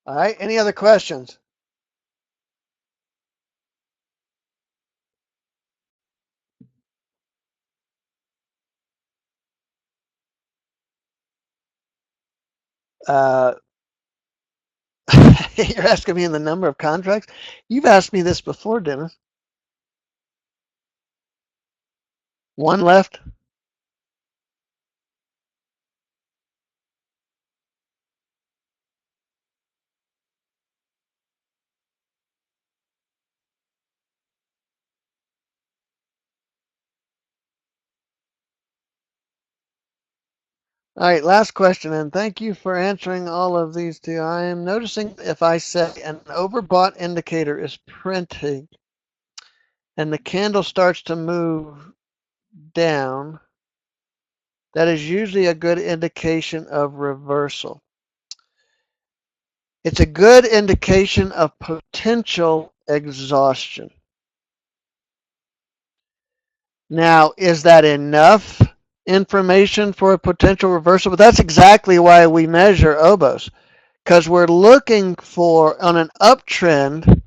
All right. Any other questions? Uh, You're asking me in the number of contracts? You've asked me this before, Dennis. One left? All right, last question, and thank you for answering all of these two. I am noticing if I say an overbought indicator is printing and the candle starts to move down, that is usually a good indication of reversal. It's a good indication of potential exhaustion. Now, is that enough information for a potential reversal? But that's exactly why we measure OBOS, because we're looking for, on an uptrend,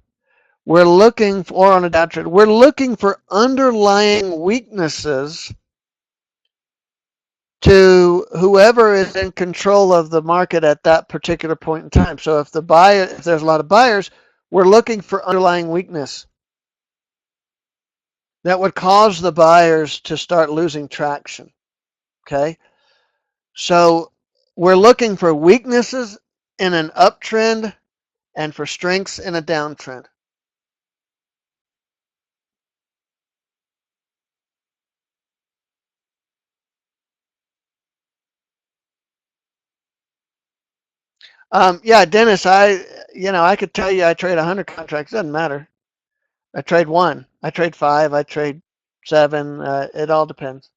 we're looking for, or on a downtrend, we're looking for underlying weaknesses to whoever is in control of the market at that particular point in time. So if there's a lot of buyers, we're looking for underlying weakness that would cause the buyers to start losing traction. Okay? So we're looking for weaknesses in an uptrend and for strengths in a downtrend. Yeah, Dennis, I could tell you I trade 100 contracts. Doesn't matter. I trade one. I trade five. I trade seven. It all depends.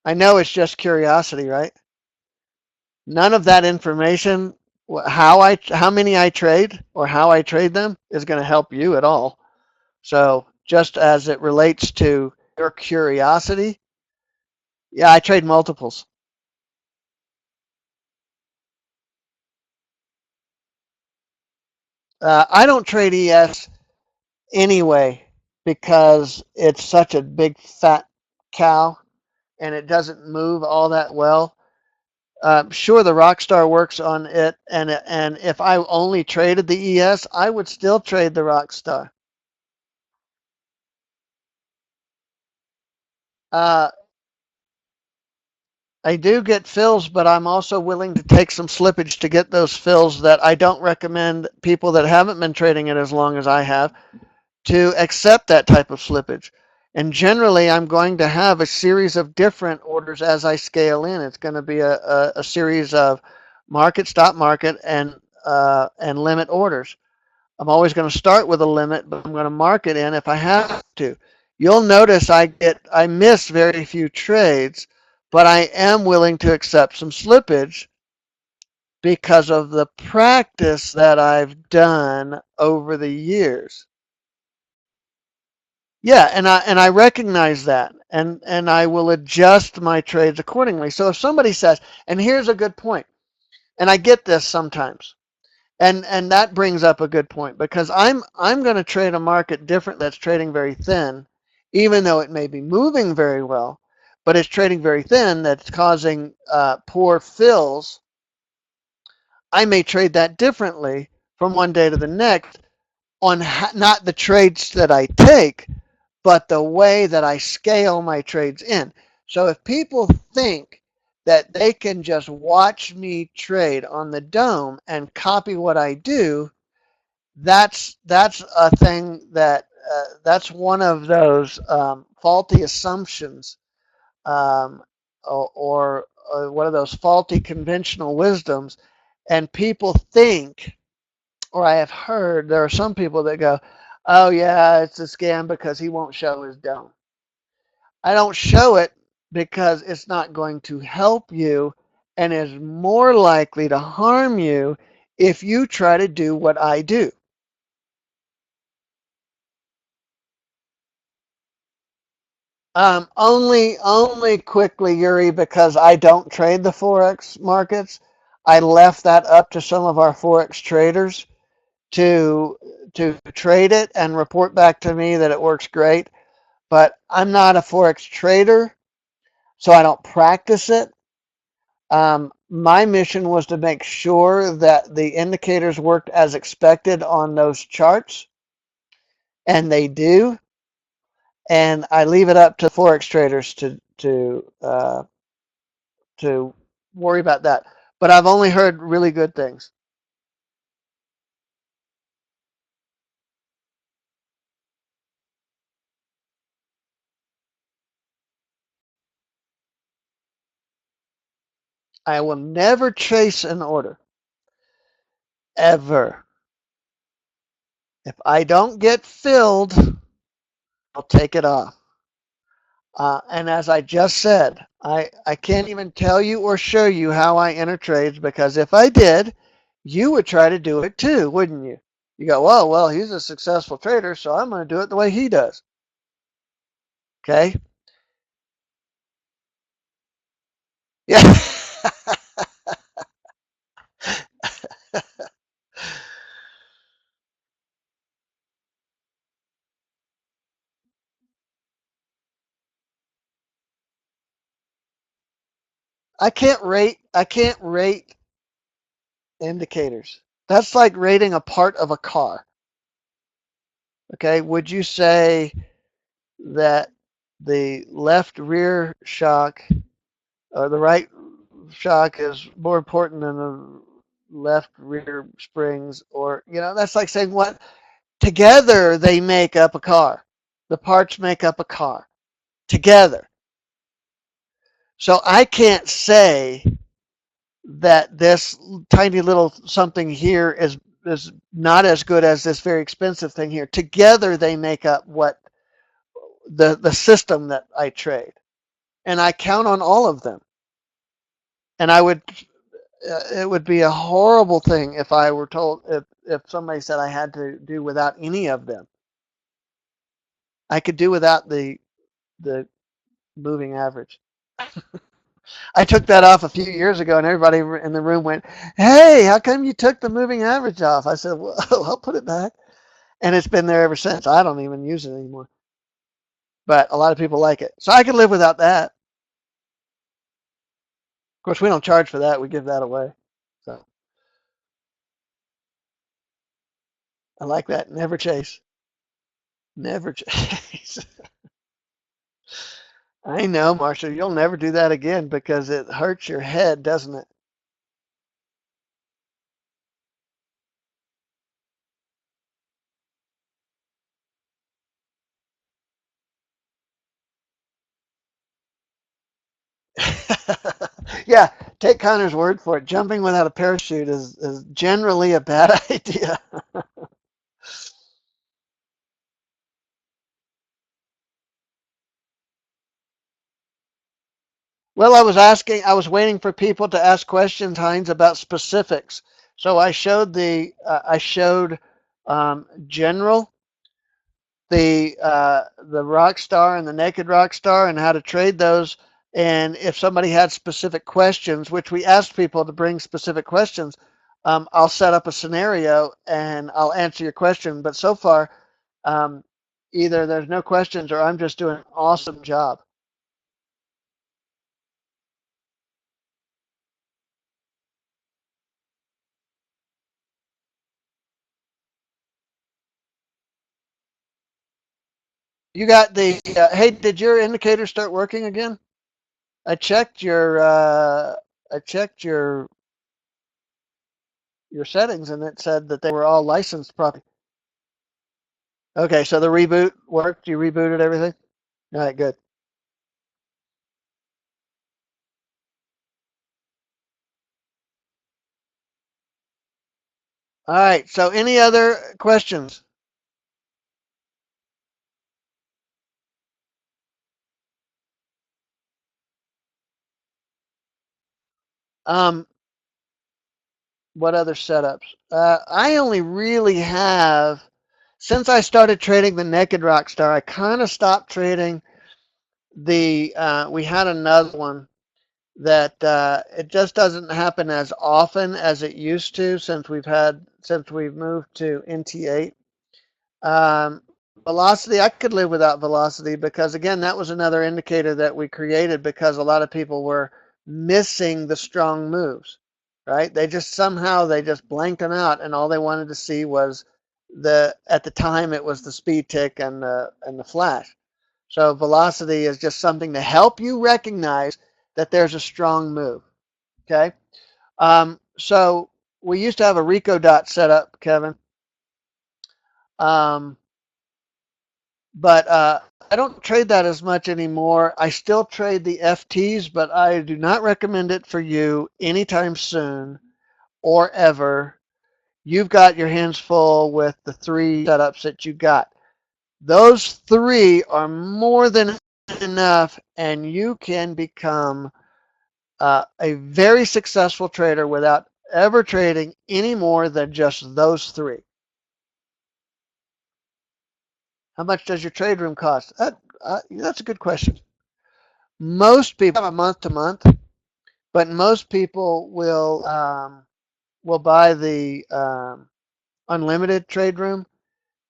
I know it's just curiosity, right? None of that information, how many I trade or how I trade them is going to help you at all. So just as it relates to your curiosity, yeah, I trade multiples. I don't trade ES anyway because it's such a big fat cow and it doesn't move all that well. Sure, the ROCKSTAR works on it, and if I only traded the ES, I would still trade the ROCKSTAR. Uh, I do get fills, but I'm also willing to take some slippage to get those fills that I don't recommend people that haven't been trading it as long as I have to accept that type of slippage. And generally, I'm going to have a series of different orders as I scale in. It's going to be a series of market, stop market, and limit orders. I'm always going to start with a limit, but I'm going to mark it in if I have to. You'll notice I miss very few trades, but I am willing to accept some slippage because of the practice that I've done over the years. Yeah, and I recognize that, and I will adjust my trades accordingly. So if somebody says, and here's a good point, and I get this sometimes, and that brings up a good point because I'm going to trade a market different that's trading very thin, even though it may be moving very well, but it's trading very thin that's causing poor fills. I may trade that differently from one day to the next on not the trades that I take, but the way that I scale my trades in. So if people think that they can just watch me trade on the dome and copy what I do, that's a thing that's one of those faulty assumptions, um, or one of those faulty conventional wisdoms. And people think, or I have heard, there are some people that go, "Oh yeah, it's a scam because he won't show his dome." I don't show it because it's not going to help you and is more likely to harm you if you try to do what I do. Only quickly, Yuri, because I don't trade the Forex markets. I left that up to some of our Forex traders to trade it and report back to me that it works great. But I'm not a Forex trader, so I don't practice it. My mission was to make sure that the indicators worked as expected on those charts, and they do. And I leave it up to forex traders to worry about that. But I've only heard really good things. I will never chase an order, ever. If I don't get filled, I'll take it off. And as I just said, I can't even tell you or show you how I enter trades, because if I did, you would try to do it too, wouldn't you? You go, well, he's a successful trader, so I'm going to do it the way he does. Okay? Yeah. I can't rate indicators. That's like rating a part of a car. Okay? Would you say that the left rear shock or the right shock is more important than the left rear springs? Or, that's like saying what? Together they make up a car. The parts make up a car together. So I can't say that this tiny little something here is not as good as this very expensive thing here. Together they make up what the system that I trade, and I count on all of them. And it would be a horrible thing if I were told, if somebody said I had to do without any of them. I could do without the moving average. I took that off a few years ago, and everybody in the room went, "Hey, how come you took the moving average off?" I said, "Well, I'll put it back," and it's been there ever since. I don't even use it anymore, but a lot of people like it, so I can live without that. Of course, we don't charge for that; we give that away. So I like that. Never chase. Never chase. I know, Marshall. You'll never do that again because it hurts your head, doesn't it? Yeah, take Connor's word for it. Jumping without a parachute is generally a bad idea. Well, I was waiting for people to ask questions, Heinz, about specifics. So I showed general, the ROCKSTAR and the Naked ROCKSTAR and how to trade those. And if somebody had specific questions, which we asked people to bring specific questions, I'll set up a scenario and I'll answer your question. But so far, um, either there's no questions or I'm just doing an awesome job. You got hey, did your indicator start working again? I checked your settings and it said that they were all licensed properly. Okay, so the reboot worked. You rebooted everything. All right, good. All right. So any other questions? Um, what other setups? I only really have, since I started trading the Naked ROCKSTAR, I kind of stopped trading we had another one that it just doesn't happen as often as it used to since we've moved to NT8. Velocity, I could live without velocity because again, that was another indicator that we created because a lot of people were missing the strong moves, right? They just somehow they just blanked them out, and all they wanted to see was at the time it was the speed tick and the flash. So velocity is just something to help you recognize that there's a strong move. Okay. So we used to have a Rico dot set up, Kevin. Um, but I don't trade that as much anymore. I still trade the FTs, but I do not recommend it for you anytime soon or ever. You've got your hands full with the 3 setups that you got. Those 3 are more than enough, and you can become a very successful trader without ever trading any more than just those 3. How much does your trade room cost? That's a good question. Most people have a month to month, but most people will buy the unlimited trade room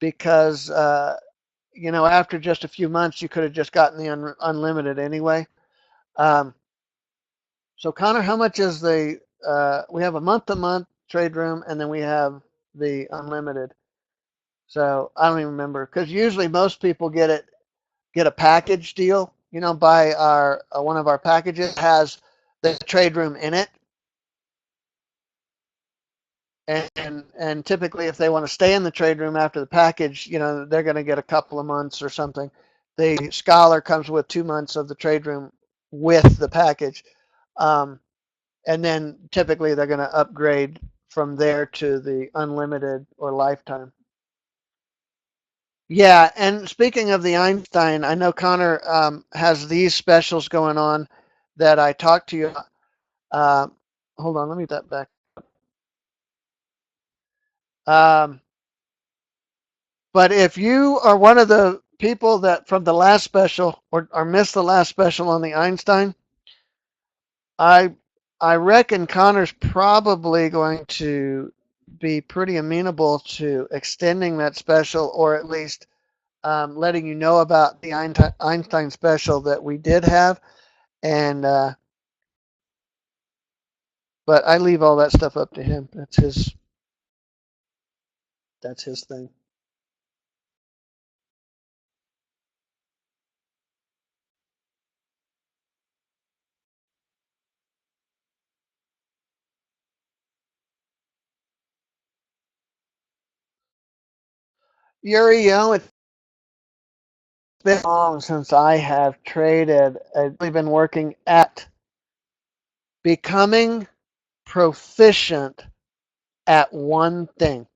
because after just a few months you could have just gotten the unlimited anyway. So Connor, how much is the? We have a month to month trade room, and then we have the unlimited. So I don't even remember because usually most people get a package deal. Buy our one of our packages has the trade room in it, and typically if they want to stay in the trade room after the package, they're going to get a couple of months or something. The Scholar comes with 2 months of the trade room with the package, and then typically they're going to upgrade from there to the unlimited or lifetime. Yeah, and speaking of the Einstein, I know Connor has these specials going on that I talked to you. Uh, Hold on, let me get that back. But if you are one of the people that from the last special or missed the last special on the Einstein, I I reckon Connor's probably going to be pretty amenable to extending that special, or at least letting you know about the Einstein special that we did have. And but I leave all that stuff up to him. That's his thing. Yuri, it's been long since I have traded. I've really been working at becoming proficient at one thing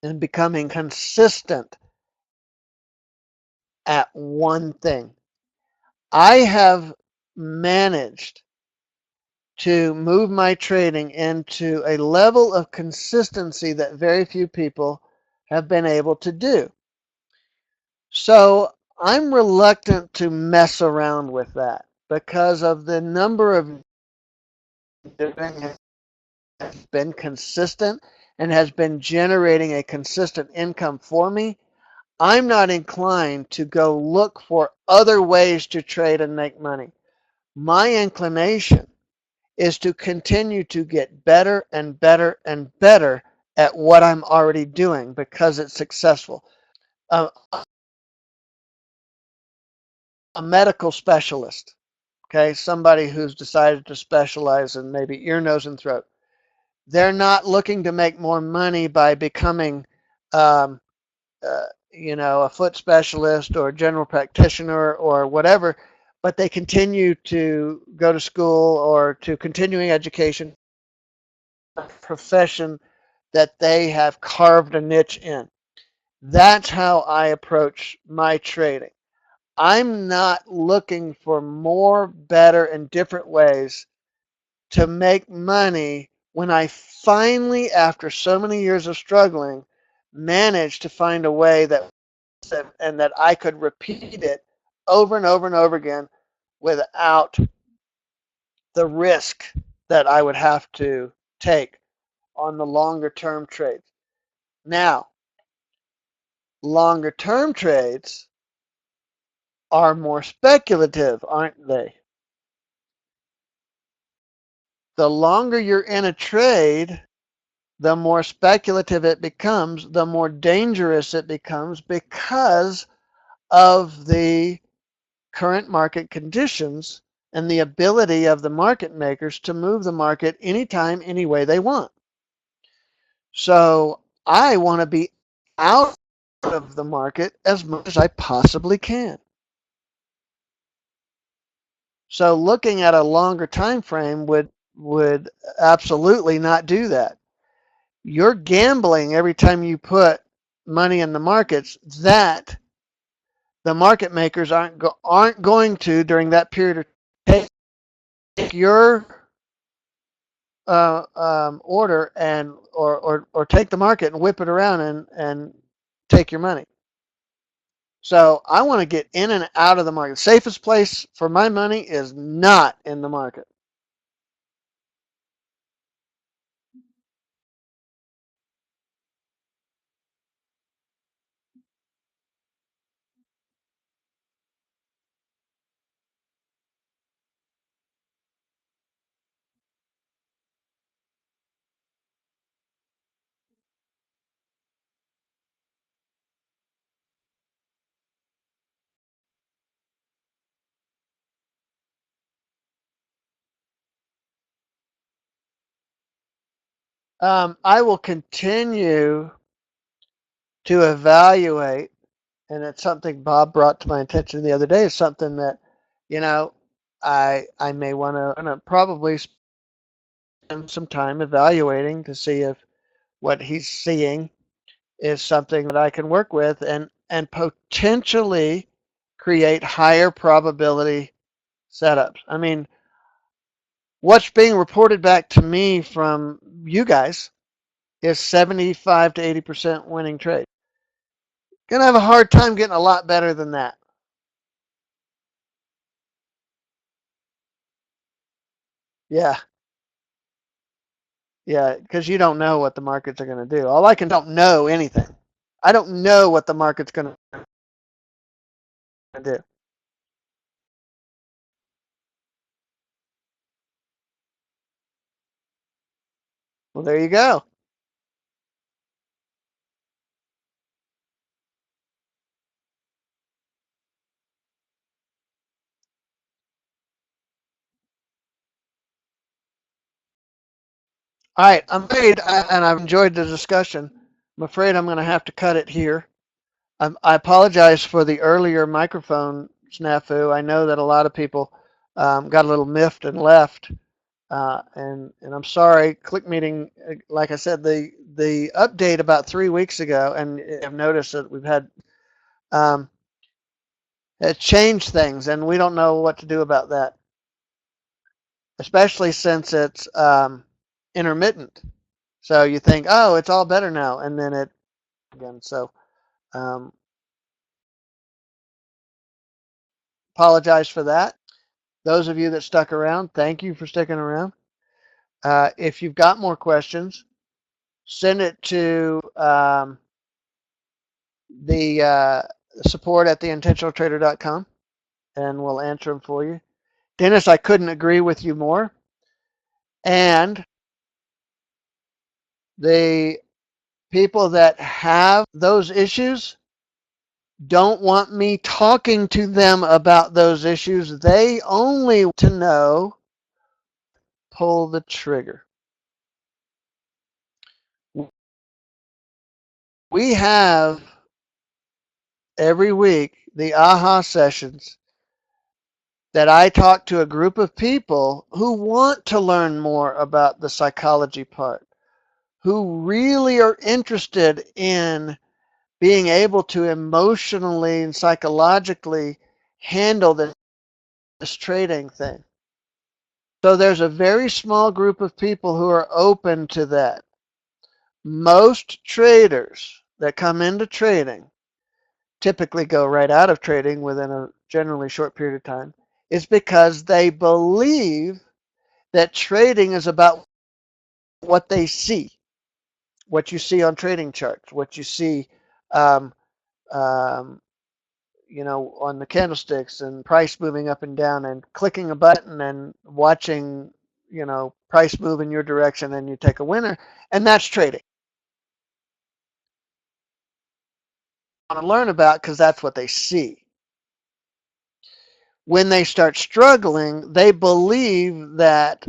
and becoming consistent at one thing. I have managed to move my trading into a level of consistency that very few people have been able to do. So I'm reluctant to mess around with that because of the number of has been consistent and has been generating a consistent income for me. I'm not inclined to go look for other ways to trade and make money. My inclination is to continue to get better and better and better at what I'm already doing because it's successful. Uh, a medical specialist, okay, somebody who's decided to specialize in maybe ear, nose, and throat. They're not looking to make more money by becoming um, a foot specialist or a general practitioner or whatever, but they continue to go to school or to continuing education, a profession that they have carved a niche in. That's how I approach my trading. I'm not looking for more, better, and different ways to make money when I finally, after so many years of struggling, managed to find a way that I could repeat it over and over and over again without the risk that I would have to take on the longer term trades. Now, longer term trades are more speculative, aren't they? The longer you're in a trade, the more speculative it becomes, the more dangerous it becomes because of the current market conditions and the ability of the market makers to move the market anytime, any way they want. So I want to be out of the market as much as I possibly can. So looking at a longer time frame would absolutely not do that. You're gambling every time you put money in the markets that the market makers aren't going to during that period of take your order and or take the market and whip it around and take your money. So I want to get in and out of the market. Safest place for my money is not in the market. I will continue to evaluate, and it's something Bob brought to my attention the other day. Is something that, you know, I may want to probably spend some time evaluating to see if what he's seeing is something that I can work with and potentially create higher probability setups. I mean, what's being reported back to me from you guys is 75 to 80% winning trade. Gonna have a hard time getting a lot better than that. Yeah, yeah, because you don't know what the markets are going to do. All I can don't know anything. I don't know what the market's going to do. Well, there you go. All right, I'm afraid, and I've enjoyed the discussion. I'm afraid I'm going to have to cut it here. I apologize for the earlier microphone snafu. I know that a lot of people got a little miffed and left, and I'm sorry. Click meeting, like I said, the update about 3 weeks ago, and I've noticed that we've had um, it changed things, and we don't know what to do about that, especially since it's intermittent. So you think, oh, it's all better now, and then it again. So um, apologize for that. Those of you that stuck around, thank you for sticking around. If you've got more questions, send it to the support at theintentionaltrader.com and we'll answer them for you. Dennis, I couldn't agree with you more. And the people that have those issues don't want me talking to them about those issues. They only want to know pull the trigger. We have every week the AHA sessions that I talk to a group of people who want to learn more about the psychology part, who really are interested in being able to emotionally and psychologically handle this trading thing. So there's a very small group of people who are open to that. Most traders that come into trading typically go right out of trading within a generally short period of time is because they believe that trading is about what they see, what you see on trading charts, what you see, um, um, on the candlesticks and price moving up and down and clicking a button and watching, price move in your direction and you take a winner, and that's trading. I want to learn about because that's what they see. When they start struggling, they believe that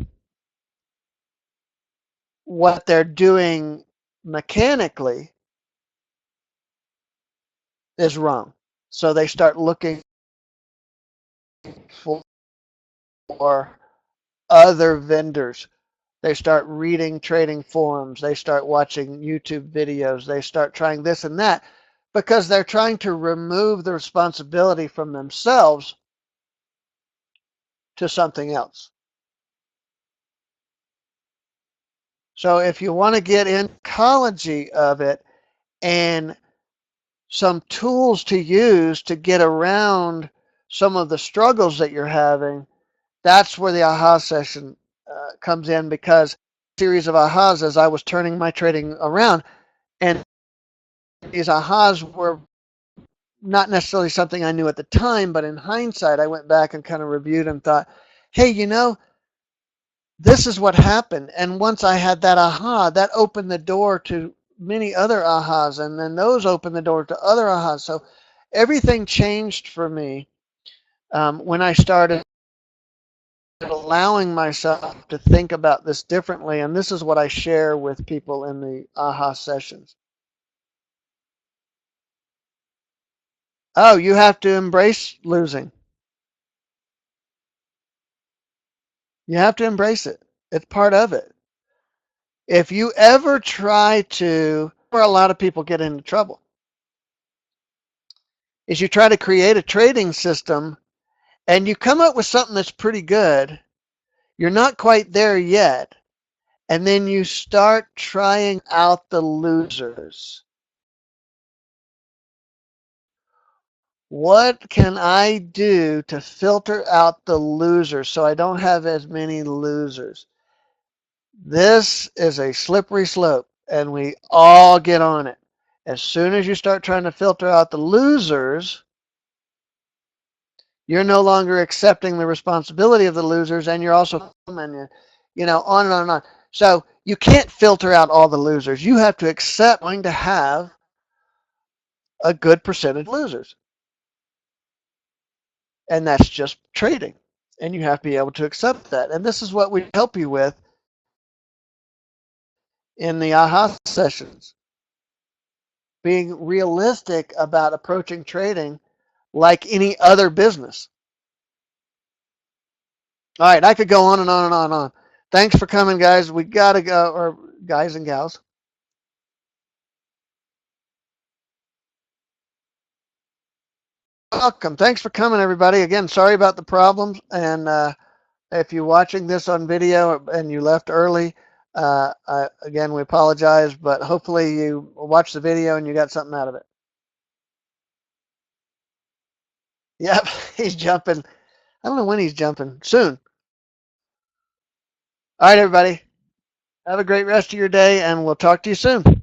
what they're doing mechanically is wrong. So they start looking for other vendors. They start reading trading forums. They start watching YouTube videos. They start trying this and that because they're trying to remove the responsibility from themselves to something else. So if you want to get in psychology of it and some tools to use to get around some of the struggles that you're having, that's where the aha session comes in, because series of ahas as I was turning my trading around, and these ahas were not necessarily something I knew at the time, but in hindsight I went back and kind of reviewed and thought, hey, this is what happened. And once I had that aha, that opened the door to many other ahas, and then those opened the door to other ahas. So everything changed for me when I started allowing myself to think about this differently. And this is what I share with people in the aha sessions. Oh, you have to embrace losing. You have to embrace it. It's part of it. If you ever try to, where a lot of people get into trouble, is you try to create a trading system and you come up with something that's pretty good. You're not quite there yet. And then you start trying out the losers. What can I do to filter out the losers so I don't have as many losers? This is a slippery slope, and we all get on it. As soon as you start trying to filter out the losers, you're no longer accepting the responsibility of the losers, and you're also, on and on and on. So you can't filter out all the losers. You have to accept going to have a good percentage of losers. And that's just trading. And you have to be able to accept that. And this is what we help you with in the aha sessions. Being realistic about approaching trading like any other business. All right, I could go on and on and on and on. Thanks for coming, guys. We got to go, or guys and gals. Welcome. Thanks for coming, everybody. Again, sorry about the problems. And if you're watching this on video and you left early, again, we apologize, but hopefully you watched the video and you got something out of it. Yep, he's jumping. I don't know when he's jumping. Soon. All right, everybody. Have a great rest of your day, and we'll talk to you soon.